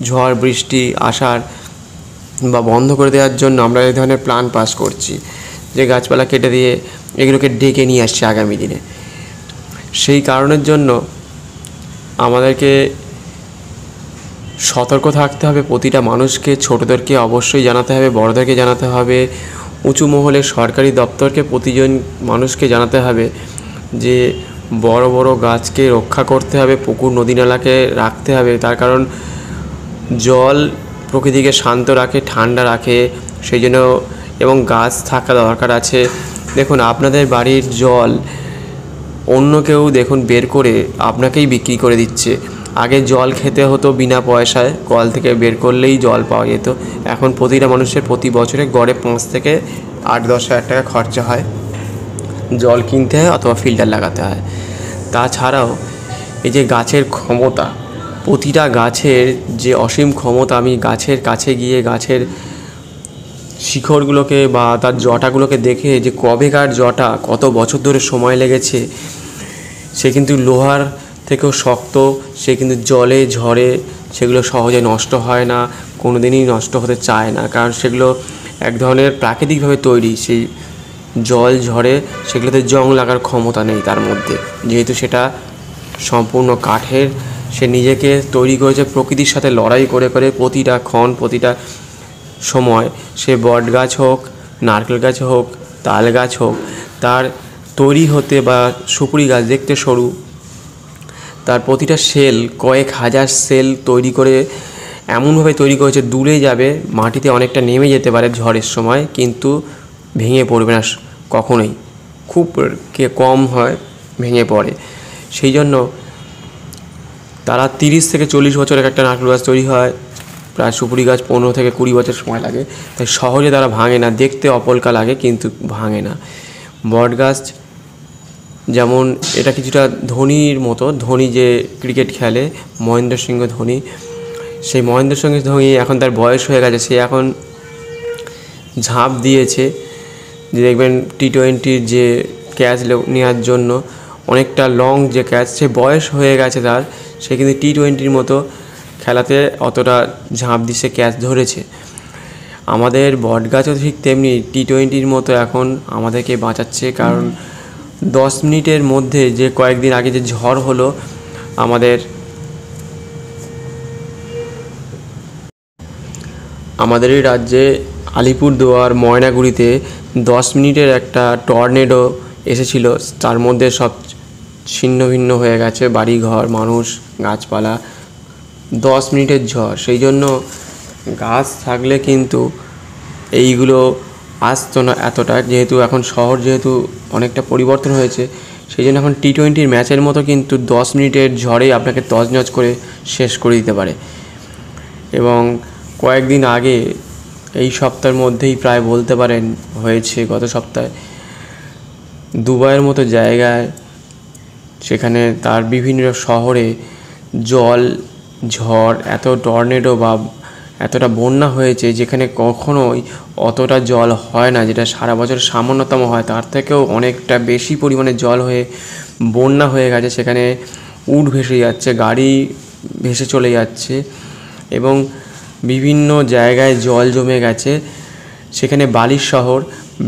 ঝড় বৃষ্টি আসার বা বন্ধ করে দেওয়ার জন্য আমরা এই ধরনের প্ল্যান পাস করছি, যে গাছপালা কেটে দিয়ে এগুলোকে ডেকে নিয়ে আসছে আগামী দিনে। সেই কারণের জন্য আমাদেরকে সতর্ক থাকতে হবে। প্রতিটা মানুষকে, ছোটদেরকে অবশ্যই জানাতে হবে, বড়দেরকে জানাতে হবে, উঁচু মহলের সরকারি দপ্তরকে প্রতিজন মানুষকে জানাতে হবে যে বড় বড় গাছকে রক্ষা করতে হবে, পুকুর নদী নালাকে রাখতে হবে। তার কারণ জল প্রকৃতিকে শান্ত রাখে, ঠান্ডা রাখে, সেই জন্য এবং গাছ থাকা দরকার আছে। দেখুন, আপনাদের বাড়ির জল অন্য কেউ দেখুন বের করে আপনাকেই বিক্রি করে দিচ্ছে। আগে জল খেতে হতো বিনা পয়সায়, কল থেকে বের করলেই জল পাওয়া যেত। এখন প্রতিটা মানুষের প্রতি বছরে গড়ে 5 থেকে 8-10 হাজার টাকা খরচা হয়, জল কিনতে হয় অথবা ফিল্টার লাগাতে হয়। তাছাড়াও এই যে গাছের ক্ষমতা, প্রতিটা গাছের যে অসীম ক্ষমতা, আমি গাছের কাছে গিয়ে গাছের শিকড়গুলোকে বা তার জটাগুলোকে দেখে যে কবেকার জটা, কত বছর ধরে সময় লেগেছে, সে কিন্তু লোহার থেকেও শক্ত, সে কিন্তু জলে ঝড়ে সেগুলো সহজে নষ্ট হয় না, কোনো দিনই নষ্ট হতে চায় না, কারণ সেগুলো এক ধরনের প্রাকৃতিকভাবে তৈরি। সেই জল ঝড়ে সেগুলোতে জং লাগার ক্ষমতা নেই তার মধ্যে, যেহেতু সেটা সম্পূর্ণ কাঠের। সে নিজেকে তৈরি করেছে প্রকৃতির সাথে লড়াই করে করে, প্রতিটা ক্ষণ, প্রতিটা সময়, সে বট গাছ হোক, নারকেল গাছ হোক, তাল গাছ হোক, তার তৈরি হতে, বা সুপুরি গাছ দেখতে সরু, তার প্রতিটা সেল কয়েক হাজার সেল তৈরি করে এমনভাবে তৈরি করেছে দূরে যাবে, মাটিতে অনেকটা নেমে যেতে পারে ঝড়ের সময়, কিন্তু ভেঙে পড়বে না কখনোই, খুব কম হয় ভেঙে পড়ে। সেই জন্য তারা 30 থেকে 40 বছরের একটা নারকেল গাছ তৈরি হয়, প্রায় সুপুরি গাছ 15 থেকে 20 বছর সময় লাগে, তাই সহজে তারা ভাঙে না, দেখতে অপলকা লাগে কিন্তু ভাঙে না। বট গাছ যেমন এটা কিছুটা ধোনির মতো, ধোনি যে ক্রিকেট খেলে, মহেন্দ্র সিং ধোনি, সেই মহেন্দ্র সিং ধোনি এখন তার বয়স হয়ে গেছে, সে এখন ঝাঁপ দিয়েছে, যে দেখবেন T20 যে ক্যাচ নেওয়ার জন্য অনেকটা লং যে ক্যাচ, সে বয়স হয়ে গেছে তার, সে কিন্তু T20 মতো খেলাতে অতটা ঝাঁপ দিয়ে সে ক্যাচ ধরেছে। আমাদের বট গাছও ঠিক তেমনি T20 মতো এখন আমাদেরকে বাঁচাচ্ছে, কারণ 10 মিনিটের মধ্যে যে কয়েকদিন আগে যে ঝড় হলো আমাদের এই রাজ্যে আলিপুরদুয়ার ময়নাগুড়িতে 10 মিনিটের একটা টর্নেডো এসেছিল, তার মধ্যে সব ছিন্ন ভিন্ন হয়ে গেছে, বাড়িঘর, মানুষ, গাছপালা। 10 মিনিটের ঝড়, সেই জন্য গাছ থাকলে কিন্তু এইগুলো আসতো না এতটা, যেহেতু এখন শহর যেহেতু অনেকটা পরিবর্তন হয়েছে, সেই জন্য এখন T20 ম্যাচের মতো কিন্তু 10 মিনিটের ঝড়েই আপনাকে তছনছ করে শেষ করে দিতে পারে। এবং কয়েকদিন আগে, এই সপ্তাহের মধ্যেই প্রায় বলতে পারেন হয়েছে, গত সপ্তাহে দুবাইয়ের মতো জায়গায়, সেখানে তার বিভিন্ন শহরে জল, ঝড়, এত টর্নেডো বা এতটা বন্যা হয়েছে, যেখানে কখনোই অতটা জল হয় না, যেটা সারা বছর সামান্যতম হয়, তার থেকেও অনেকটা বেশি পরিমাণে জল হয়ে বন্যা হয়ে গেছে। সেখানে উট ভেসে যাচ্ছে, গাড়ি ভেসে চলে যাচ্ছে এবং বিভিন্ন জায়গায় জল জমে গেছে। সেখানে বালির শহর,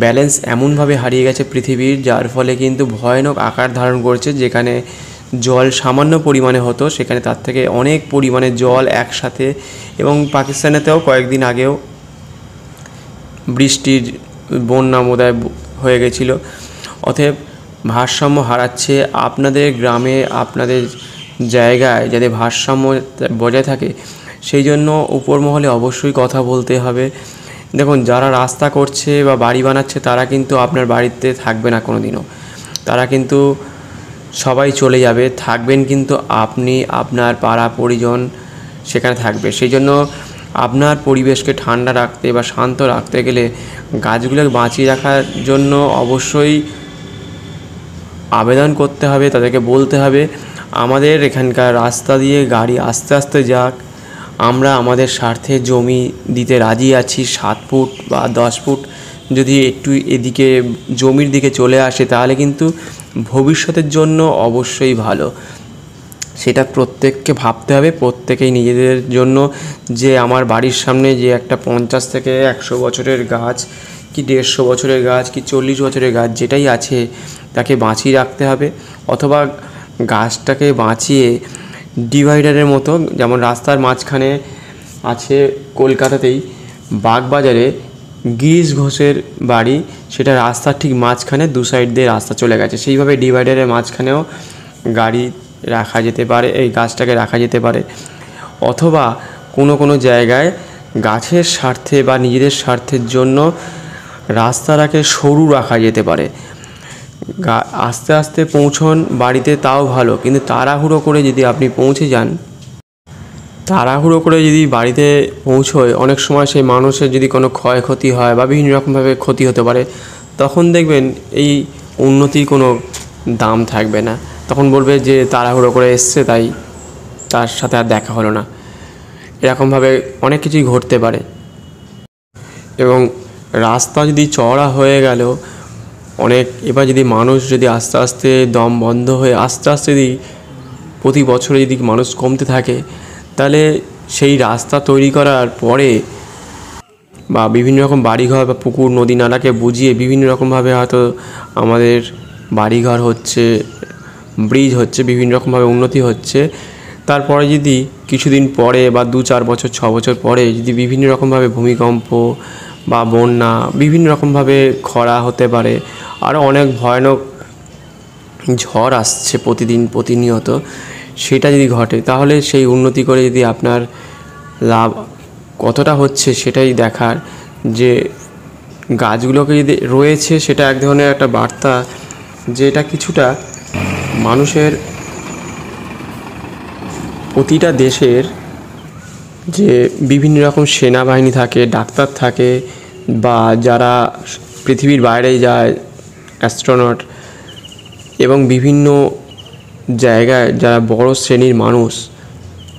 ব্যালেন্স এমনভাবে হারিয়ে গেছে পৃথিবীর, যার ফলে কিন্তু ভয়ানক আকার ধারণ করছে। যেখানে জল সামান্য পরিমাণে হতো, সেখানে তার থেকে অনেক পরিমাণে জল একসাথে, এবং পাকিস্তানেতেও কয়েকদিন আগেও বৃষ্টির বন্যা বোধহয় হয়ে গেছিলো। অতএব ভারসাম্য হারাচ্ছে। আপনাদের গ্রামে, আপনাদের জায়গায় যাতে ভারসাম্য বজায় থাকে, সেই জন্য উপর মহলে অবশ্যই কথা বলতে হবে। দেখুন, যারা রাস্তা করছে বা বাড়ি বানাচ্ছে, তারা কিন্তু আপনার বাড়িতে থাকবে না কোনো দিনও, তারা কিন্তু সবাই চলে যাবে, থাকবেন কিন্তু আপনি, আপনার পাড়া পরিজন সেখানে থাকবে। সেই জন্য আপনার পরিবেশকে ঠান্ডা রাখতে বা শান্ত রাখতে গেলে গাছগুলোকে বাঁচিয়ে রাখার জন্য অবশ্যই আবেদন করতে হবে, তাদেরকে বলতে হবে আমাদের এখানকার রাস্তা দিয়ে গাড়ি আস্তে আস্তে যাক, আমরা আমাদের স্বার্থে জমি দিতে রাজি আছি। 7 ফুট বা 10 ফুট যদি একটু এদিকে জমির দিকে চলে আসে, তাহলে কিন্তু ভবিষ্যতের জন্য অবশ্যই ভালো। সেটা প্রত্যেককে ভাবতে হবে, প্রত্যেকেই নিজেদের জন্য, যে আমার বাড়ির সামনে যে একটা 50 থেকে 100 বছরের গাছ, কি 150 বছরের গাছ, কি 40 বছরের গাছ, যেটাই আছে তাকে বাঁচিয়ে রাখতে হবে। অথবা গাছটাকে বাঁচিয়ে ডিভাইডারের মতো, যেমন রাস্তার মাঝখানে আছে কলকাতাতেই বাগবাজারে গিরিশ ঘোষের বাড়ি, সেটা রাস্তার ঠিক মাঝখানে 2 সাইড দিয়ে রাস্তা চলে গেছে, সেইভাবে ডিভাইডারের মাঝখানেও গাড়ি রাখা যেতে পারে, এই গাছটাকে রাখা যেতে পারে। অথবা কোনো জায়গায় গাছের স্বার্থে বা নিজেদের স্বার্থের জন্য রাস্তাটাকে সরু রাখা যেতে পারে। আস্তে আস্তে পৌঁছন বাড়িতে, তাও ভালো, কিন্তু তাড়াহুড়ো করে যদি আপনি পৌঁছে যান, তাড়াহুড়ো করে যদি বাড়িতে পৌঁছোয়, অনেক সময় সেই মানুষের যদি কোনো ক্ষয়ক্ষতি হয় বা বিভিন্ন রকমভাবে ক্ষতি হতে পারে, তখন দেখবেন এই উন্নতির কোনো দাম থাকবে না। তখন বলবে যে তাড়াহুড়ো করে এসছে, তাই তার সাথে আর দেখা হলো না। এরকমভাবে অনেক কিছুই ঘটতে পারে। এবং রাস্তা যদি চওড়া হয়ে গেল অনেক, এবার যদি মানুষ যদি আস্তে আস্তে দম বন্ধ হয়ে আস্তে আস্তে যদি প্রতি বছরে যদি মানুষ কমতে থাকে, তাহলে সেই রাস্তা তৈরি করার পরে বা বিভিন্ন রকম বাড়িঘর বা পুকুর, নদী নালাকে বুঝিয়ে বিভিন্ন রকমভাবে হয়তো আমাদের বাড়িঘর হচ্ছে, ব্রিজ হচ্ছে, বিভিন্ন রকমভাবে উন্নতি হচ্ছে। তারপরে যদি কিছুদিন পরে বা 2-4 বছর, 6 বছর পরে যদি বিভিন্ন রকমভাবে ভূমিকম্প বা বন্যা, বিভিন্ন রকমভাবে খরা হতে পারে, আরও অনেক ভয়ানক ঝড় আসছে প্রতিনিয়ত, সেটা যদি ঘটে, তাহলে সেই উন্নতি করে যদি আপনার লাভ কতটা হচ্ছে সেটাই দেখার, যে গাছগুলোকে যদি রয়েছে সেটা এক ধরনের একটা বার্তা, যে এটা কিছুটা মানুষের, প্রতিটা দেশের যে বিভিন্ন রকম সেনাবাহিনী থাকে, ডাক্তার থাকে, বা যারা পৃথিবীর বাইরে যায় অ্যাস্ট্রোনট, এবং বিভিন্ন জায়গায় যারা বড় শ্রেণীর মানুষ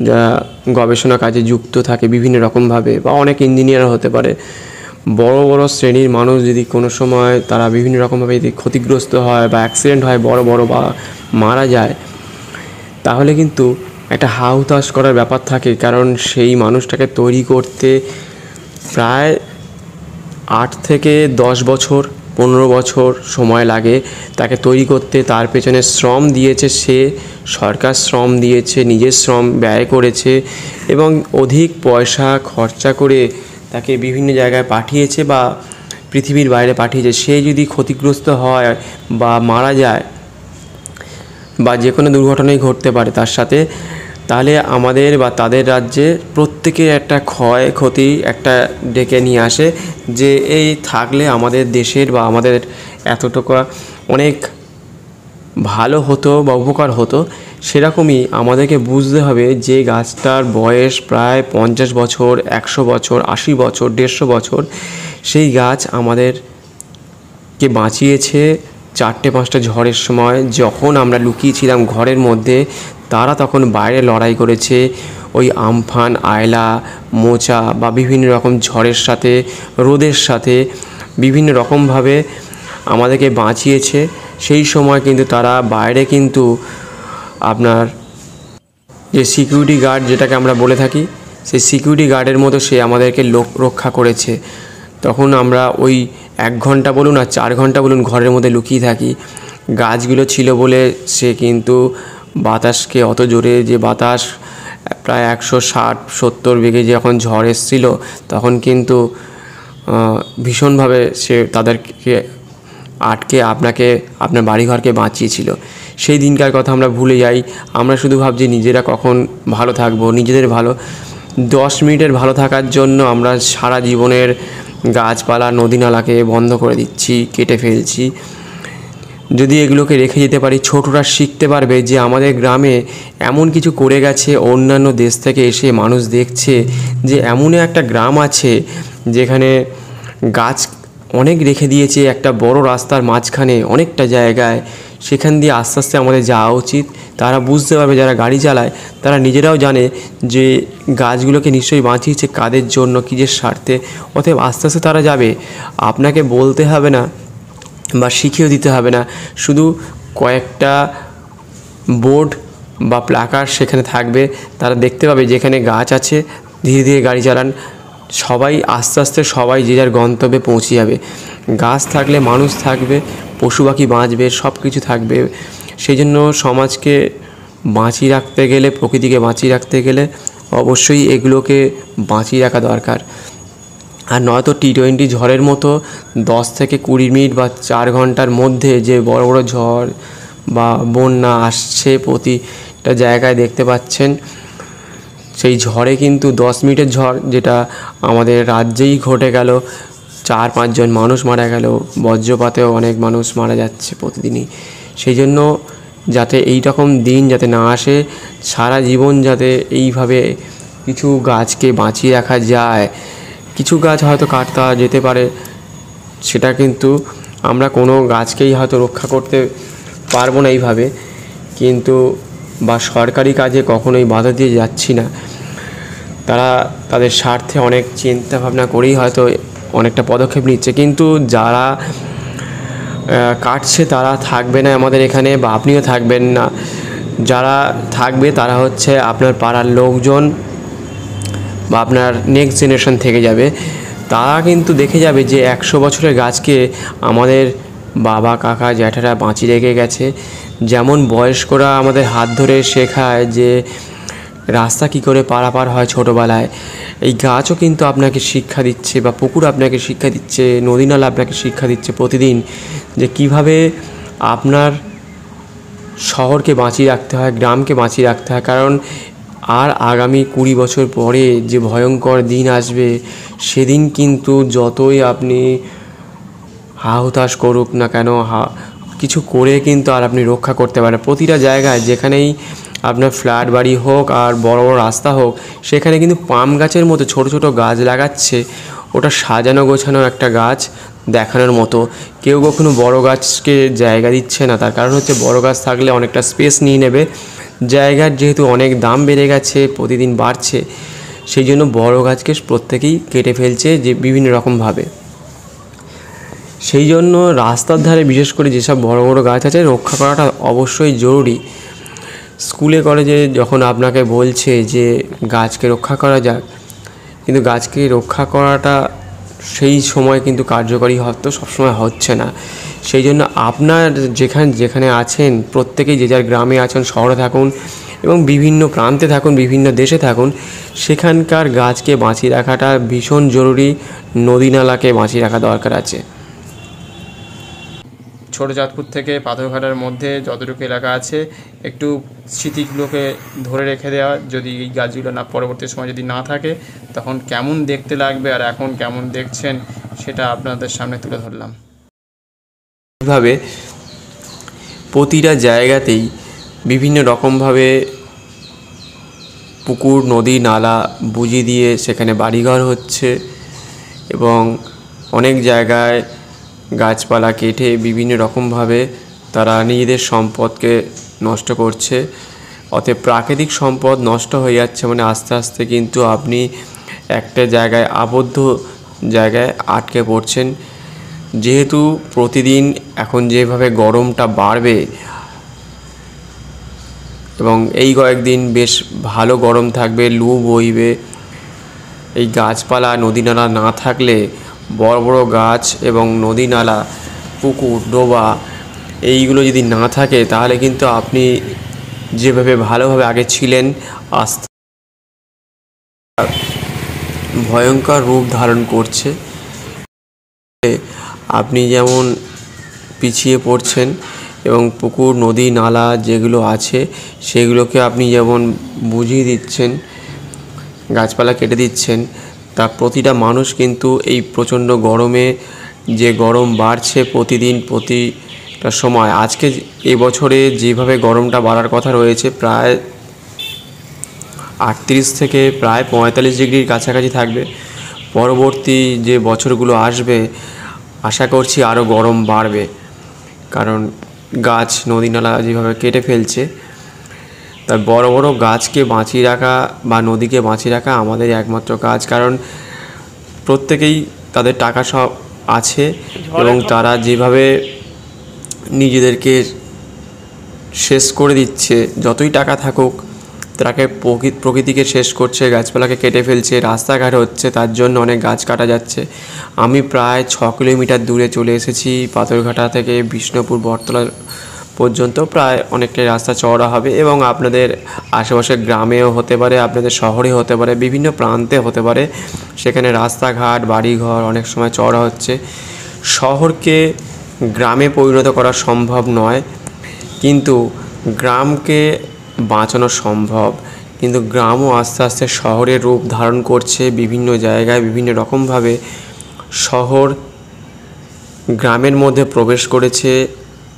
যারা গবেষণা কাজে যুক্ত থাকে বিভিন্ন রকমভাবে, বা অনেক ইঞ্জিনিয়ার হতে পারে, বড় বড় শ্রেণীর মানুষ যদি কোনো সময় তারা বিভিন্ন রকমভাবে যদি ক্ষতিগ্রস্ত হয় বা অ্যাক্সিডেন্ট হয় বড় বড়, বা মারা যায়, তাহলে কিন্তু একটা হাহুতাশ করার ব্যাপার থাকে। কারণ সেই মানুষটাকে তৈরি করতে প্রায় 8 থেকে 10 বছর 15 বছর সময় লাগে তাকে তৈরি করতে। তার পেছনে শ্রম দিয়েছে সে, সরকার শ্রম দিয়েছে, নিজের শ্রম ব্যয় করেছে, এবং অধিক পয়সা খরচা করে তাকে বিভিন্ন জায়গায় পাঠিয়েছে বা পৃথিবীর বাইরে পাঠিয়েছে। সে যদি ক্ষতিগ্রস্ত হয় বা মারা যায় বা যে কোনো দুর্ঘটনাই ঘটতে পারে তার সাথে, তাহলে আমাদের বা তাদের রাজ্যে প্রত্যেকের একটা ক্ষয়ক্ষতি একটা ডেকে নিয়ে আসে, যে এই থাকলে আমাদের দেশের বা আমাদের এতটুকু অনেক ভালো হতো বা উপকার হতো। সেরকমই আমাদেরকে বুঝতে হবে যে গাছটার বয়স প্রায় 50 বছর, 100 বছর, 80 বছর, 150 বছর, সেই গাছ আমাদেরকে বাঁচিয়েছে 4-5টা ঝড়ের সময়। যখন আমরা লুকিয়েছিলাম ঘরের মধ্যে, তারা তখন বাইরে লড়াই করেছে ওই আমফান, আয়লা, মোচা বা বিভিন্ন রকম ঝড়ের সাথে, রোদের সাথে বিভিন্ন রকমভাবে আমাদেরকে বাঁচিয়েছে। সেই সময় কিন্তু তারা বাইরে কিন্তু আপনার যে সিকিউরিটি গার্ড যেটাকে আমরা বলে থাকি, সেই সিকিউরিটি গার্ডের মতো সে আমাদেরকে রক্ষা করেছে। তখন আমরা ওই 1 ঘন্টা বলুন আর 4 ঘন্টা বলুন ঘরের মধ্যে লুকিয়ে থাকি। গাছগুলো ছিল বলে সে কিন্তু বাতাসকে অত জোরে, যে বাতাস প্রায় 160-70 বেগে যখন ঝড় এসেছিল, তখন কিন্তু ভীষণভাবে সে তাদেরকে আটকে আপনার বাড়িঘরকে বাঁচিয়েছিল। সেই দিনকার কথা আমরা ভুলে যাই। আমরা শুধু ভাবছি নিজেরা কখন ভালো থাকবো, নিজেদের ভালো 10 মিনিটের ভালো থাকার জন্য আমরা সারা জীবনের গাছপালা, নদী নালাকে বন্ধ করে দিচ্ছি, কেটে ফেলছি। যদি এগুলোকে রেখে যেতে পারি, ছোটরা শিখতে পারবে যে আমাদের গ্রামে এমন কিছু করে গেছে। অন্যান্য দেশ থেকে এসে মানুষ দেখছে যে এমন একটা গ্রাম আছে যেখানে গাছ অনেক রেখে দিয়েছে একটা বড় রাস্তার মাঝখানে অনেকটা জায়গায়। সেখান দিয়ে আস্তে আস্তে আমাদের যাওয়া উচিত। তারা বুঝতে পারবে, যারা গাড়ি চালায় তারা নিজেরাও জানে যে গাছগুলোকে নিশ্চয়ই বাঁচিয়েছে কাদের জন্য, কিসের স্বার্থে। অতএব আস্তে আস্তে তারা যাবে। আপনাকে বলতে হবে না বা শিখিয়ে দিতে হবে না, শুধু কয়েকটা বোর্ড বা প্ল্যাকার্ড সেখানে থাকবে। তারা দেখতে পাবে যেখানে গাছ আছে, ধীরে ধীরে গাড়ি চালান। সবাই আস্তে আস্তে সবাই যে যার গন্তব্যে পৌঁছে যাবে। গাছ থাকলে মানুষ থাকবে, পশু পাখি বাঁচবে, সব কিছু থাকবে। সেই জন্য সমাজকে বাঁচিয়ে রাখতে গেলে, প্রকৃতিকে বাঁচিয়ে রাখতে গেলে অবশ্যই এগুলোকে বাঁচিয়ে রাখা দরকার। আর নয়তো T20 ঝড়ের মতো 10 থেকে 20 মিনিট বা 4 ঘন্টার মধ্যে যে বড় বড় ঝড় বা বন্যা আসছে প্রতিটা জায়গায় দেখতে পাচ্ছেন, সেই ঝড়ে কিন্তু 10 মিনিটের ঝড় যেটা আমাদের রাজ্যেই ঘটে গেল, 4-5 জন মানুষ মারা গেল, বজ্রপাতেও অনেক মানুষ মারা যাচ্ছে প্রতিদিনই। সেই জন্য যাতে এই রকম দিন যাতে না আসে, সারা জীবন যাতে এইভাবে কিছু গাছকে বাঁচিয়ে রাখা যায়। কিছু গাছ হয়তো কাটতে যেতে পারে, সেটা কিন্তু আমরা কোনো গাছকেই হয়তো রক্ষা করতে পারবো না এইভাবে, কিন্তু বা সরকারি কাজে কখনোই বাধা দিয়ে যাচ্ছি না। তারা তাদের স্বার্থে অনেক চিন্তা ভাবনা করেই হয়তো অনেকটা পদক্ষেপ নিচ্ছে, কিন্তু যারা কাটছে তারা থাকবে না আমাদের এখানে, বা আপনিও থাকবেন না। যারা থাকবে তারা হচ্ছে আপনার পাড়ার লোকজন বা আপনার নেক্সট জেনারেশন থেকে যাবে। তারা কিন্তু দেখে যাবে যে 100 বছরের গাছকে আমাদের বাবা, কাকা, জ্যাঠারা বাঁচিয়ে রেখে গেছে। যেমন বয়স্করা আমাদের হাত ধরে শেখায় যে রাস্তা কী করে পারাপার হয় ছোটোবেলায়, এই গাছও কিন্তু আপনাকে শিক্ষা দিচ্ছে, বা পুকুর আপনাকে শিক্ষা দিচ্ছে, নদী নালা আপনাকে শিক্ষা দিচ্ছে প্রতিদিন, যে কিভাবে আপনার শহরকে বাঁচিয়ে রাখতে হয়, গ্রামকে বাঁচিয়ে রাখতে হয়। কারণ আর আগামী 20 বছর পরে যে ভয়ঙ্কর দিন আসবে, সেদিন কিন্তু যতই আপনি হা হুতাশ করুক না কেন, কিছু করে কিন্তু আর আপনি রক্ষা করতে পারেন। প্রতিটা জায়গায় যেখানেই আপনার ফ্ল্যাট বাড়ি হোক আর বড় বড় রাস্তা হোক, সেখানে কিন্তু পাম গাছের মতো ছোট ছোট গাছ লাগাচ্ছে। ওটা সাজানো গোছানো একটা গাছ দেখানোর মতো। কেউ কখনো বড় গাছকে জায়গা দিচ্ছে না, তার কারণ হচ্ছে বড় গাছ থাকলে অনেকটা স্পেস নিয়ে নেবে। জায়গার যেহেতু অনেক দাম বেড়ে গেছে, প্রতিদিন বাড়ছে, সেই জন্য বড় গাছকে প্রত্যেকেই কেটে ফেলছে যে বিভিন্ন রকমভাবে। সেই জন্য রাস্তার ধারে বিশেষ করে যেসব বড় বড় গাছ আছে রক্ষা করাটা অবশ্যই জরুরি। স্কুলে কলেজে যখন আপনাকে বলছে যে গাছকে রক্ষা করা যাক, কিন্তু গাছকে রক্ষা করাটা সেই সময় কিন্তু কার্যকরী হয়তো সবসময় হচ্ছে না। সেই জন্য আপনার যেখানে আছেন, প্রত্যেকেই যে যার গ্রামে আছেন, শহরে থাকুন এবং বিভিন্ন প্রান্তে থাকুন, বিভিন্ন দেশে থাকুন, সেখানকার গাছকে বাঁচিয়ে রাখাটা ভীষণ জরুরি। নদী নালাকে বাঁচিয়ে রাখা দরকার আছে। ছোটো চাঁদপুর থেকে পাথরঘাটার মধ্যে যতটুকু এলাকা আছে একটু স্মৃতিগুলোকে ধরে রেখে দেওয়া, যদি এই গাছগুলো না পরবর্তী সময় যদি না থাকে তখন কেমন দেখতে লাগবে আর এখন কেমন দেখছেন সেটা আপনাদের সামনে তুলে ধরলাম। এভাবে প্রতিটা জায়গাতেই বিভিন্ন রকমভাবে পুকুর, নদী, নালা বুঝিয়ে দিয়ে সেখানে বাড়িঘর হচ্ছে এবং অনেক জায়গায় গাছপালা কেটে বিভিন্ন রকমভাবে তারা নিজেদের সম্পদকে নষ্ট করছে। অতএব প্রাকৃতিক সম্পদ নষ্ট হয়ে যাচ্ছে মানে আস্তে আস্তে কিন্তু আপনি একটা জায়গায় আবদ্ধ জায়গায় আটকে পড়ছেন। যেহেতু প্রতিদিন এখন যেভাবে গরমটা বাড়বে এবং এই কয়েকদিন বেশ ভালো গরম থাকবে, লু বইবে, এই গাছপালা নদী নালা না থাকলে, বড় বড় গাছ এবং নদী নালা, পুকুর, ডোবা এইগুলো যদি না থাকে তাহলে কিন্তু আপনি যেভাবে ভালোভাবে আগে ছিলেন আস্তে ভয়ঙ্কর রূপ ধারণ করছে। আপনি যেমন পিছিয়ে পড়ছেন এবং পুকুর, নদী, নালা যেগুলো আছে সেগুলোকে আপনি যেমন বুঝিয়ে দিচ্ছেন, গাছপালা কেটে দিচ্ছেন, তা প্রতিটা মানুষ কিন্তু এই প্রচণ্ড গরমে, যে গরম বাড়ছে প্রতিদিন প্রতিটা সময়, আজকে এই বছরে যেভাবে গরমটা বাড়ার কথা রয়েছে প্রায় 38 থেকে প্রায় 45 ডিগ্রির কাছাকাছি থাকবে। পরবর্তী যে বছরগুলো আসবে আশা করছি আরও গরম বাড়বে, কারণ গাছ, নদী নালা যেভাবে কেটে ফেলছে। তাই বড় বড় গাছকে বাঁচিয়ে রাখা বা নদীকে বাঁচিয়ে রাখা আমাদের একমাত্র কাজ, কারণ প্রত্যেকেই তাদের টাকা সব আছে এবং তারা যেভাবে নিজেদেরকে শেষ করে দিচ্ছে, যতই টাকা থাকুক তাকে প্রকৃতিকে শেষ করছে, গাছপালাকে কেটে ফেলছে, রাস্তাঘাট হচ্ছে, তার জন্য অনেক গাছ কাটা যাচ্ছে। আমি প্রায় 6 কিলোমিটার দূরে চলে এসেছি পাথরঘাটা থেকে বিষ্ণুপুর বটতলা পর্যন্ত। প্রায় অনেকটাই রাস্তা চওড়া হবে এবং আপনাদের আশেপাশে গ্রামেও হতে পারে, আপনাদের শহরে হতে পারে, বিভিন্ন প্রান্তে হতে পারে। সেখানে রাস্তাঘাট, বাড়িঘর অনেক সময় চওড়া হচ্ছে। শহরকে গ্রামে পরিণত করা সম্ভব নয়, কিন্তু গ্রামকে বাঁচানো সম্ভব। কিন্তু গ্রামও আস্তে আস্তে শহরের রূপ ধারণ করছে বিভিন্ন জায়গায়, বিভিন্ন রকমভাবে শহর গ্রামের মধ্যে প্রবেশ করেছে।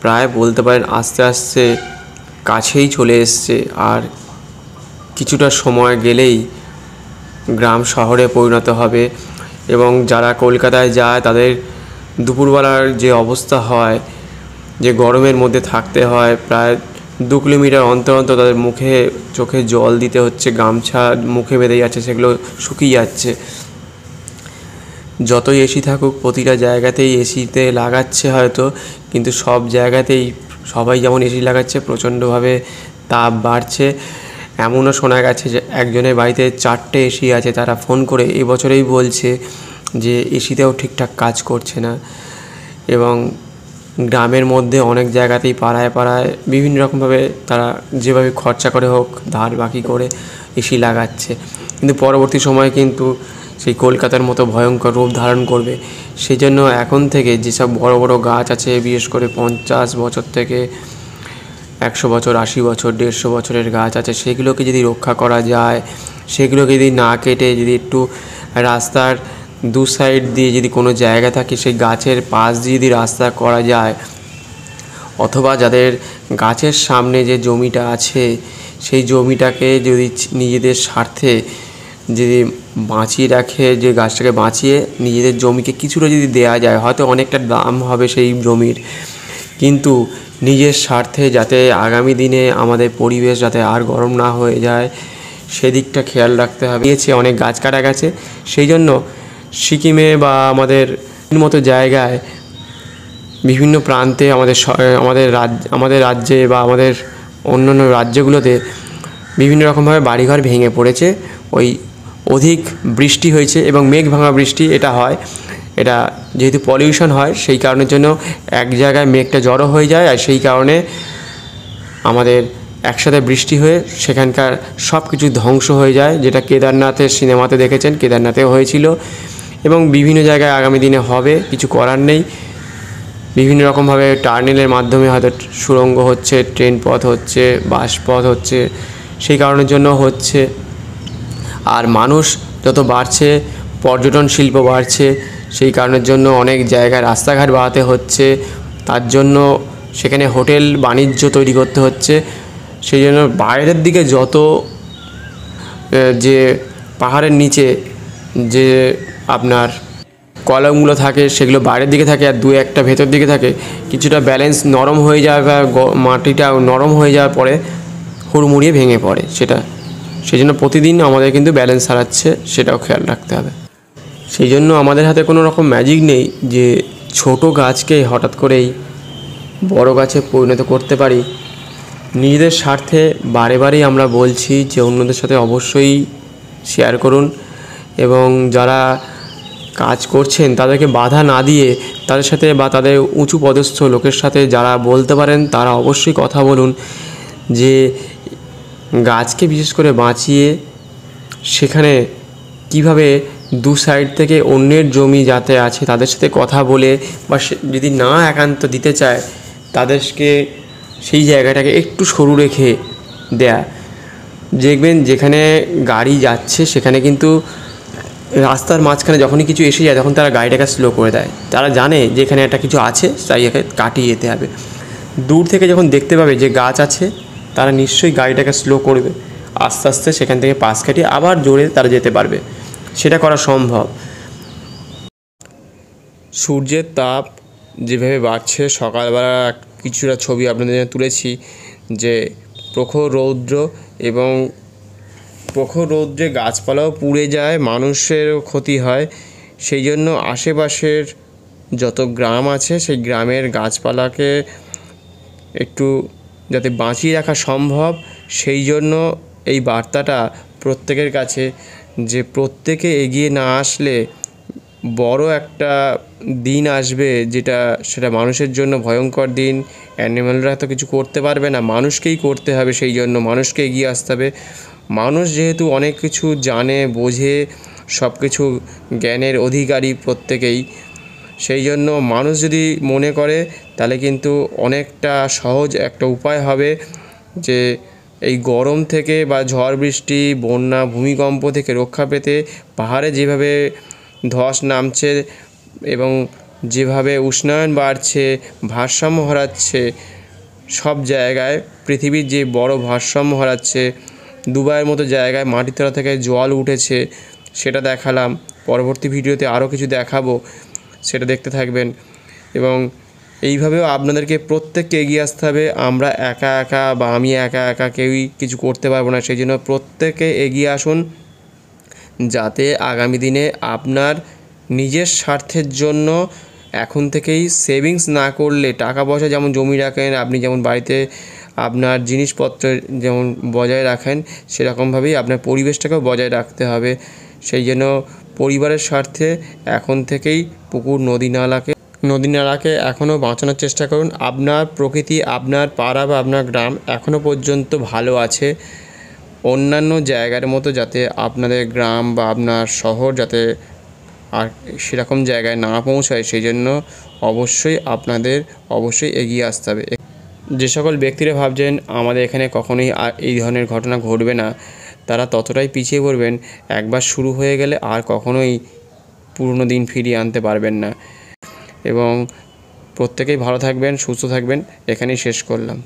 প্রায় বলতে পারেন আস্তে আস্তে কাছেই চলে এসছে, আর কিছুটা সময় গেলেই গ্রাম শহরে পরিণত হবে। এবং যারা কলকাতায় যায় তাদের দুপুরবেলার যে অবস্থা হয়, যে গরমের মধ্যে থাকতে হয়, প্রায় 2 কিলোমিটার অন্তর অন্তর তাদের মুখে চোখে জল দিতে হচ্ছে, গামছা মুখে বেঁধে যাচ্ছে, সেগুলো শুকিয়ে যাচ্ছে। যতই এসি থাকুক প্রতিটা জায়গাতেই এসিতে লাগাচ্ছে হয়তো, কিন্তু সব জায়গাতেই সবাই যেমন এসি লাগাচ্ছে প্রচণ্ডভাবে তাপ বাড়ছে। এমনও শোনা গেছে যে একজনের বাড়িতে 4টে এসি আছে, তারা ফোন করে এই বছরেই বলছে যে এসিতেও ঠিকঠাক কাজ করছে না। এবং গ্রামের মধ্যে অনেক জায়গাতেই পাড়ায় পাড়ায় বিভিন্ন রকমভাবে তারা যেভাবে খরচা করে হোক ধার বাকি করে এসি লাগাচ্ছে, কিন্তু পরবর্তী সময়ে কিন্তু সেই কলকাতার মতো ভয়ঙ্কর রূপ ধারণ করবে। সেই জন্য এখন থেকে যেসব বড় বড় গাছ আছে, বিশেষ করে 50 বছর থেকে 100 বছর, 80 বছর, 150 বছরের গাছ আছে, সেগুলোকে যদি রক্ষা করা যায়, সেগুলোকে যদি না কেটে যদি একটু রাস্তার দু সাইড দিয়ে যদি কোনো জায়গা থাকে সেই গাছের পাশ দিয়ে যদি রাস্তা করা যায়, অথবা যাদের গাছের সামনে যে জমিটা আছে সেই জমিটাকে যদি নিজেদের স্বার্থে যদি বাঁচিয়ে রাখে, যে গাছটাকে বাঁচিয়ে নিজেদের জমিকে কিছুটা যদি দেয়া যায়, হয়তো অনেকটা দাম হবে সেই জমির, কিন্তু নিজের স্বার্থে যাতে আগামী দিনে আমাদের পরিবেশ যাতে আর গরম না হয়ে যায় সেদিকটা খেয়াল রাখতে হবে। অনেক গাছ কাটা গেছে, সেই জন্য সিকিমে বা মতো জায়গায় বিভিন্ন প্রান্তে আমাদের রাজ্যে বা আমাদের অন্যান্য রাজ্যগুলোতে বিভিন্ন রকমভাবে বাড়িঘর ভেঙে পড়েছে। ওই অধিক বৃষ্টি হয়েছে এবং মেঘ ভাঙা বৃষ্টি এটা হয়, এটা যেহেতু পলিউশন হয় সেই কারণের জন্য এক জায়গায় মেঘটা জড়ো হয়ে যায়, আর সেই কারণে আমাদের একসাথে বৃষ্টি হয়ে সেখানকার সব কিছু ধ্বংস হয়ে যায়, যেটা কেদারনাথের সিনেমাতে দেখেছেন, কেদারনাথেও হয়েছিল এবং বিভিন্ন জায়গায় আগামী দিনে হবে। কিছু করার নেই, বিভিন্ন রকমভাবে টার্নেলের মাধ্যমে হয়তো সুড়ঙ্গ হচ্ছে, ট্রেন পথ হচ্ছে, বাস পথ হচ্ছে, সেই কারণের জন্য হচ্ছে। আর মানুষ যত বাড়ছে, পর্যটন শিল্প বাড়ছে, সেই কারণের জন্য অনেক জায়গায় রাস্তাঘাট বাড়াতে হচ্ছে, তার জন্য সেখানে হোটেল বাণিজ্য তৈরি করতে হচ্ছে। সেই জন্য বাইরের দিকে যত যে পাহাড়ের নিচে যে আপনার কলমগুলো থাকে সেগুলো বাইরের দিকে থাকে আর দু একটা ভেতর দিকে থাকে, কিছুটা ব্যালেন্স নরম হয়ে যায় বা মাটিটা নরম হয়ে যাওয়ার পরে হুড়মুড়িয়ে ভেঙে পড়ে সেটা। সেই জন্য প্রতিদিন আমাদের কিন্তু ব্যালেন্স হারাচ্ছে, সেটাও খেয়াল রাখতে হবে। সেই জন্য আমাদের হাতে কোনো রকম ম্যাজিক নেই যে ছোট গাছকে হঠাৎ করেই বড় গাছে পরিণত করতে পারি। নিজেদের স্বার্থে বারে বারেই আমরা বলছি যে অন্যদের সাথে অবশ্যই শেয়ার করুন এবং যারা কাজ করছেন তাদেরকে বাধা না দিয়ে তাদের সাথে বা তাদের উঁচু পদস্থ লোকের সাথে যারা বলতে পারেন তারা অবশ্যই কথা বলুন, যে গাছকে বিশেষ করে বাঁচিয়ে সেখানে কিভাবে দু সাইড থেকে অন্যের জমি যাতে আছে তাদের সাথে কথা বলে, বা যদি না একান্ত দিতে চায় তাদেরকে সেই জায়গাটাকে একটু সরু রেখে দেয়া। দেখবেন যেখানে গাড়ি যাচ্ছে সেখানে কিন্তু রাস্তার মাঝখানে যখনই কিছু এসে যায় তখন তারা গাড়িটাকে স্লো করে দেয়, তারা জানে যে এখানে একটা কিছু আছে, তাই একে কাটিয়ে যেতে হবে। দূর থেকে যখন দেখতে পাবে যে গাছ আছে তারা নিশ্চয়ই গাড়িটাকে স্লো করবে, আস্তে আস্তে সেখান থেকে পাশ কাটিয়ে আবার জোরে তারা যেতে পারবে, সেটা করা সম্ভব। সূর্যের তাপ যেভাবে বাড়ছে, সকালবেলা কিছুটা ছবি আপনাদের জন্য তুলেছি, যে প্রখর রৌদ্র এবং প্রখর রৌদ্রে গাছপালাও পুড়ে যায়, মানুষেরও ক্ষতি হয়। সেই জন্য আশেপাশের যত গ্রাম আছে সেই গ্রামের গাছপালাকে একটু যাতে বাঁচিয়ে রাখা সম্ভব, সেই জন্য এই বার্তাটা প্রত্যেকের কাছে, যে প্রত্যেকে এগিয়ে না আসলে বড় একটা দিন আসবে, সেটা মানুষের জন্য ভয়ঙ্কর দিন। অ্যানিম্যালরা তো কিছু করতে পারবে না, মানুষকেই করতে হবে, সেই জন্য মানুষকে এগিয়ে আসতে হবে। মানুষ যেহেতু অনেক কিছু জানে, বোঝে, সব কিছু জ্ঞানের অধিকারী প্রত্যেকেই, সেই জন্য মানুষ যদি মনে করে তাহলে কিন্তু অনেকটা সহজ একটা উপায় হবে, যে এই গরম থেকে বা ঝড় বৃষ্টি, বন্যা, ভূমিকম্প থেকে রক্ষা পেতে পাহাড়ে যেভাবে ধস নামছে এবং যেভাবে উষ্ণায়ন বাড়ছে, ভারসাম্য হারাচ্ছে সব জায়গায়, পৃথিবীর যে বড় ভারসাম্য হারাচ্ছে, দুবাইয়ের মতো জায়গায় মাটির তলা থেকে জল উঠেছে, সেটা দেখালাম। পরবর্তী ভিডিওতে আরও কিছু দেখাবো, সেটা দেখতে থাকবেন। এবং এইভাবেও আপনাদেরকে প্রত্যেককে এগিয়ে আসতে হবে। আমরা একা একা বা আমি একা একা কেউই কিছু করতে পারবো না, সেই জন্য প্রত্যেকে এগিয়ে আসুন, যাতে আগামী দিনে আপনার নিজের স্বার্থের জন্য এখন থেকেই সেভিংস না করলে, টাকা পয়সা যেমন জমি রাখেন, আপনি যেমন বাড়িতে আপনার জিনিসপত্র যেমন বজায় রাখেন, সেরকমভাবেই আপনার পরিবেশটাকেও বজায় রাখতে হবে। সেই জন্য পরিবারের স্বার্থে এখন থেকেই পুকুর, নদী নালাকে এখনও বাঁচানোর চেষ্টা করুন। আপনার প্রকৃতি, আপনার পাড়া বা আপনার গ্রাম এখনও পর্যন্ত ভালো আছে, অন্যান্য জায়গার মতো যাতে আপনাদের গ্রাম বা আপনার শহর যাতে আর সেরকম জায়গায় না পৌঁছায়, সেই জন্য অবশ্যই এগিয়ে আসতে হবে। যে সকল ব্যক্তিরা ভাবছেন আমাদের এখানে কখনোই এই ধরনের ঘটনা ঘটবে না, তারা ততটাই পিছিয়ে পড়বেন। একবার শুরু হয়ে গেলে আর কখনোই পুরনো দিন ফিরিয়ে আনতে পারবেন না। এবং প্রত্যেকেই ভালো থাকবেন, সুস্থ থাকবেন, এখানেই শেষ করলাম।